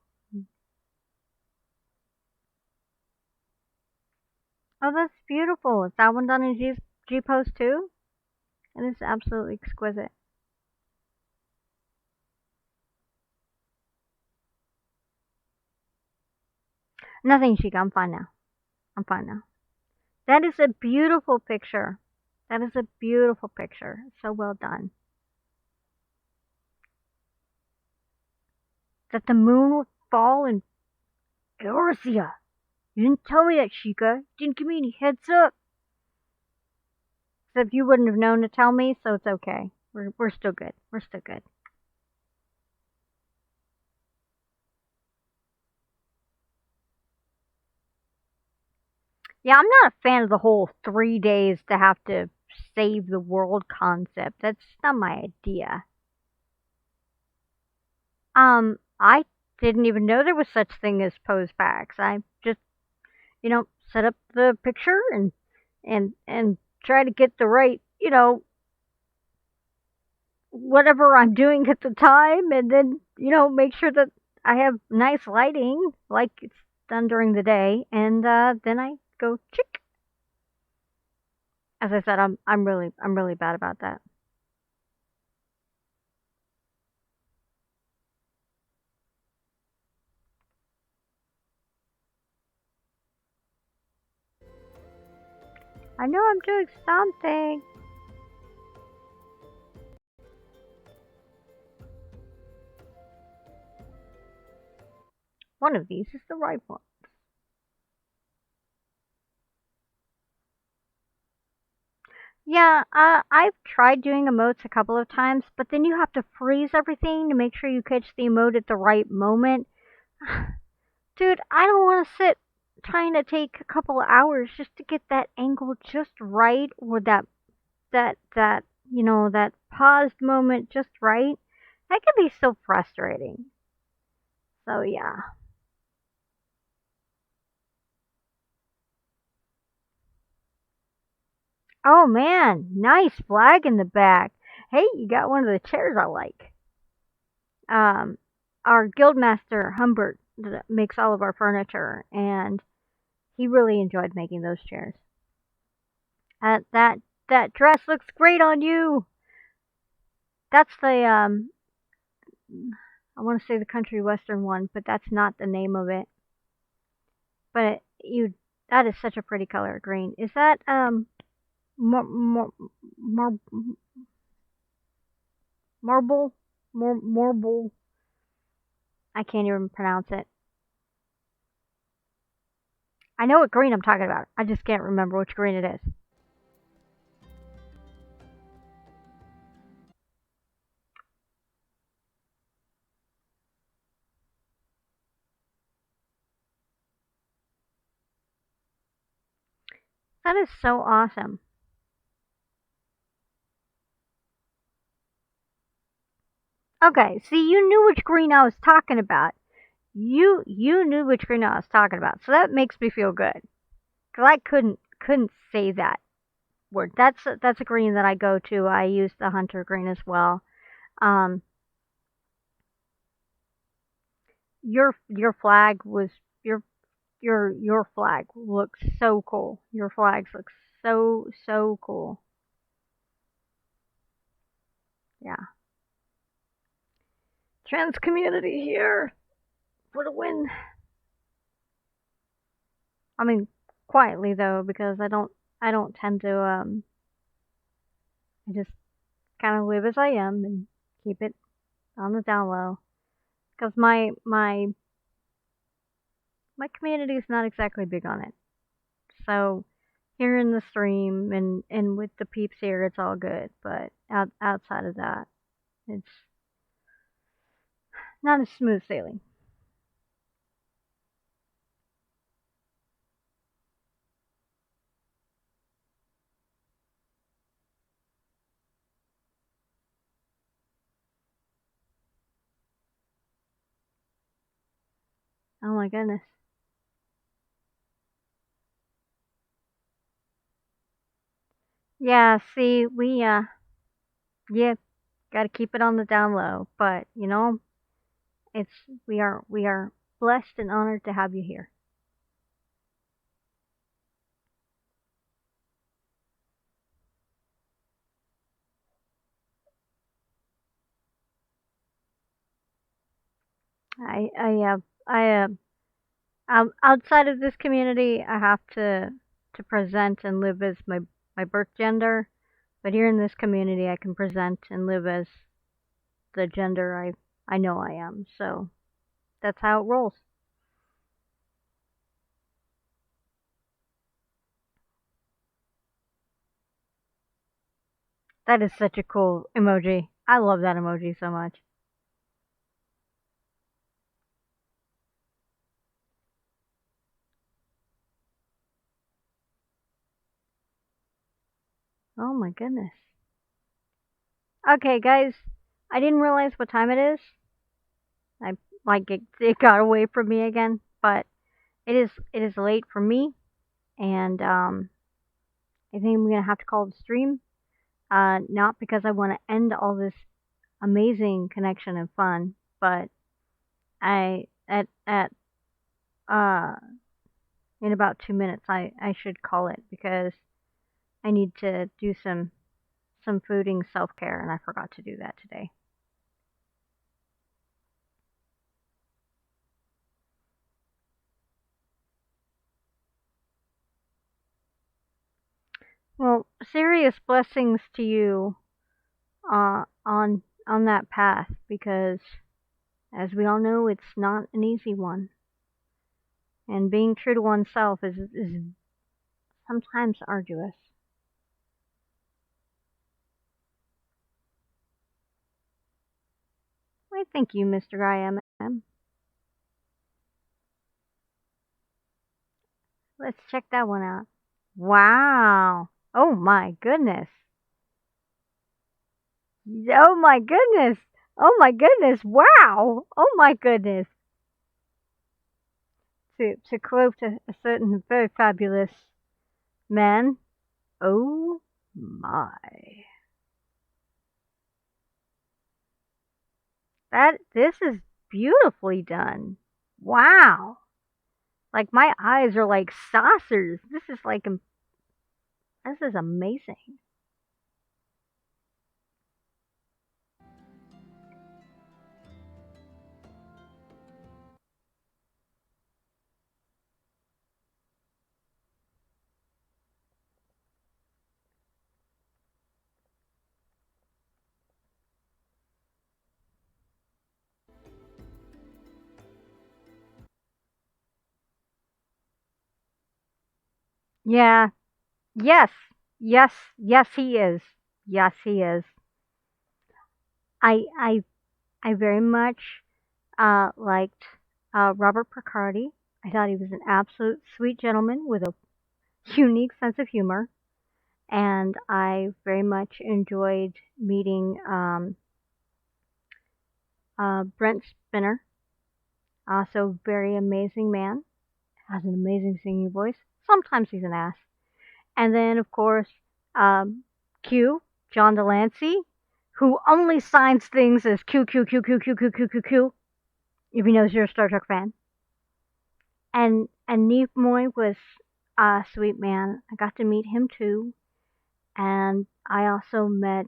Oh, that's beautiful. Is that one done in G Post too? It is absolutely exquisite. Nothing, Shika. I'm fine now. I'm fine now. That is a beautiful picture. That is a beautiful picture. So well done. That the moon would fall in Eorzea. You didn't tell me that, Shika. You didn't give me any heads up. Except you wouldn't have known to tell me, so it's okay. We're still good. We're still good. Yeah, I'm not a fan of the whole 3 days to have to save the world concept. That's not my idea. I didn't even know there was such thing as pose packs. I just, set up the picture and try to get the right, whatever I'm doing at the time, and then, make sure that I have nice lighting, like it's done during the day, and then I go chick. As I said, I'm really bad about that. I know I'm doing something. One of these is the right one. Yeah, I've tried doing emotes a couple of times, but then you have to freeze everything to make sure you catch the emote at the right moment. Dude, I don't want to sit trying to take a couple of hours just to get that angle just right, or that paused moment just right. That can be so frustrating. So yeah. Oh man, nice flag in the back. Hey, you got one of the chairs I like. Um, our guildmaster Humbert makes all of our furniture, and he really enjoyed making those chairs. That dress looks great on you. That's the I want to say the country western one, but that's not the name of it. But you That is such a pretty color, green. Is that mar- mar- mar- marble? Marble? I can't even pronounce it. I know what green I'm talking about. I just can't remember which green it is. That is so awesome. Okay, see, you knew which green I was talking about. You knew which green I was talking about, so that makes me feel good. Cause I couldn't say that word. That's a green that I go to. I use the hunter green as well. Um, your flag was your flag looks so cool. Your flags look so cool. Yeah. Trans community here for the win. I mean, quietly though, because I don't tend to I just kind of live as I am and keep it on the down low. Because my community is not exactly big on it. So here in the stream and with the peeps here, it's all good. But outside of that, it's not as smooth sailing. Oh my goodness. Yeah, see, yeah, gotta keep it on the down low. But it's we are blessed and honored to have you here. I outside of this community, I have to present and live as my birth gender. But here in this community, I can present and live as the gender I know I am. So that's how it rolls. That is such a cool emoji. I love that emoji so much. Oh my goodness. Okay, guys, I didn't realize what time it is. I like it got away from me again, but it is late for me, and I think I'm gonna have to call the stream. Not because I want to end all this amazing connection and fun, but I at uh in about 2 minutes I should call it because I need to do some fooding self care and I forgot to do that today. Well, serious blessings to you on that path because as we all know it's not an easy one. And being true to oneself is sometimes arduous. Why, thank you, Mr. IMM. Let's check that one out. Wow. Oh my goodness. Oh my goodness. Oh my goodness. Wow. Oh my goodness. To quote a certain very fabulous man, oh my. This is beautifully done. Wow. Like my eyes are like saucers. This is amazing. Yeah. Yes. Yes. Yes, he is. Yes, he is. I I I very much liked Robert Picardi. I thought he was an absolute sweet gentleman with a unique sense of humor, and I very much enjoyed meeting Brent Spinner, also very amazing man, has an amazing singing voice. Sometimes he's an ass. And then, of course, um, Q, John Delancey, who only signs things as Q, Q, Q, Q, Q, Q, Q, Q, Q, if he knows you're a Star Trek fan. And Nimoy was a sweet man. I got to meet him too. And I also met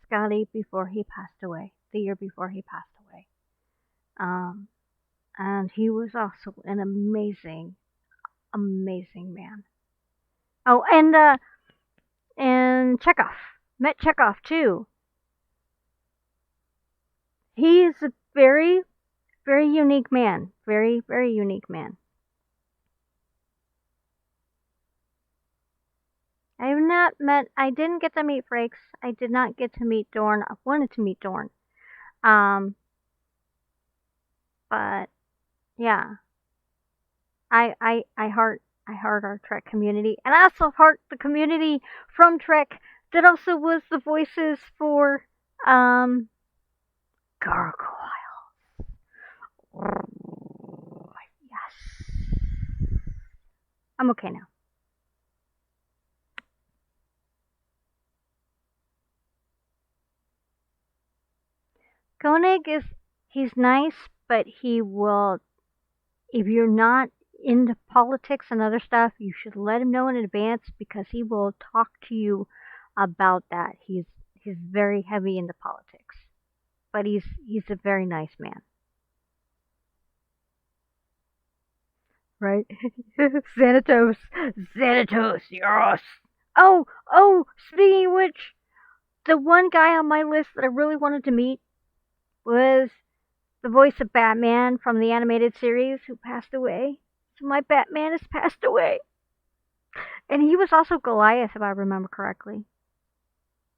Scotty before he passed away, the year before he passed away. Um, and he was also an amazing, amazing man. Oh, and Chekhov. Met Chekhov too. He is a very, very unique man. Very, very unique man. I have not met. I didn't get to meet Frakes. I did not get to meet Dorn. I wanted to meet Dorn. Um, but yeah, I heart our Trek community, and I also heart the community from Trek that also was the voices for Gargoyle. Yes, I'm okay now. Koenig is he's nice, but he will if you're not into politics and other stuff, you should let him know in advance because he will talk to you about that. He's very heavy into politics, but he's a very nice man, right? Xanatos, Xanatos, yes. Oh, speaking of which, the one guy on my list that I really wanted to meet was the voice of Batman from the animated series who passed away. So my Batman has passed away. And he was also Goliath, if I remember correctly.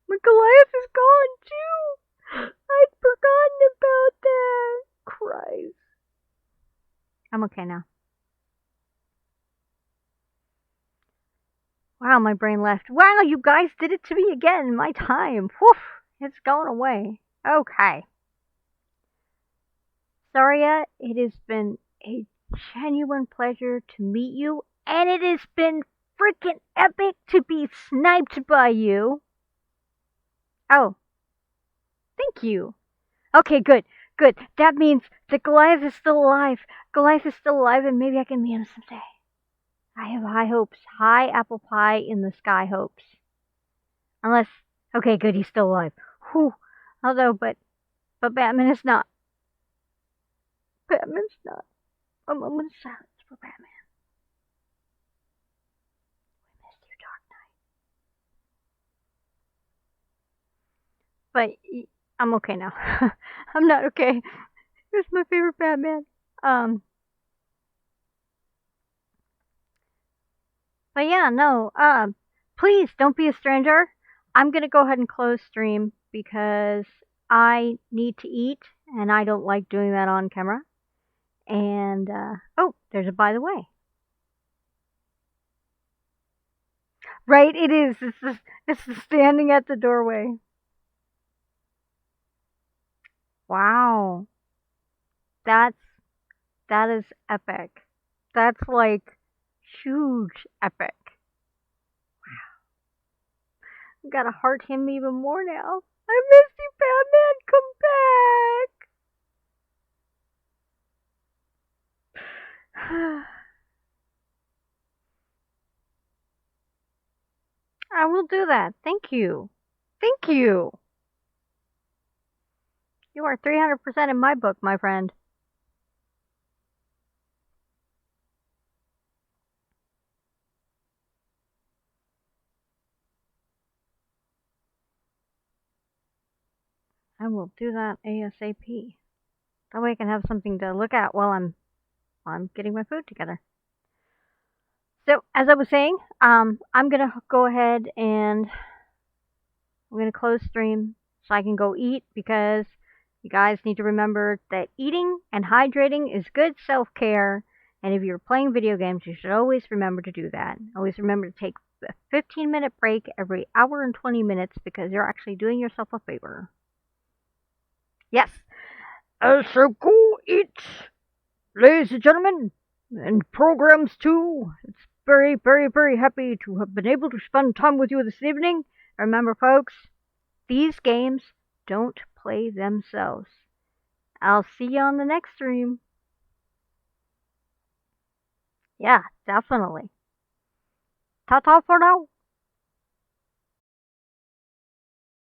My Goliath is gone too. I'd forgotten about that. Christ. I'm okay now. Wow, my brain left. Wow, you guys did it to me again. My time. Whew. It's going away. Okay. Saria, it has been a genuine pleasure to meet you, and it has been freaking epic to be sniped by you. Oh, thank you. Okay, good, good. That means that Goliath is still alive. Goliath is still alive, and maybe I can meet him someday. I have high hopes, high apple pie in the sky hopes. Unless, okay, good, he's still alive. Whew. Although, but Batman is not. Batman's not. A moment's silence for Batman. We missed you, Dark Knight. But I'm okay now. I'm not okay. He was my favorite Batman. Um, but yeah, no. Please don't be a stranger. I'm gonna go ahead and close stream because I need to eat, and I don't like doing that on camera. And oh, there's a by the way. Right, it is. It's standing at the doorway. Wow, that's that is epic. That's like huge epic. I gotta heart him even more now. I miss you, Batman. Come back. I will do that. Thank you. Thank you. You are 300% in my book, my friend. I will do that ASAP. That way I can have something to look at while I'm getting my food together. So, as I was saying, I'm gonna go ahead and I'm gonna close stream so I can go eat because you guys need to remember that eating and hydrating is good self care. And if you're playing video games, you should always remember to do that. Always remember to take a 15-minute break every hour and 20 minutes because you're actually doing yourself a favor. Yes. So go eat, ladies and gentlemen, and programs too. It's very, very, very happy to have been able to spend time with you this evening. Remember, folks, these games don't play themselves. I'll see you on the next stream. Yeah, definitely. Ta-ta for now.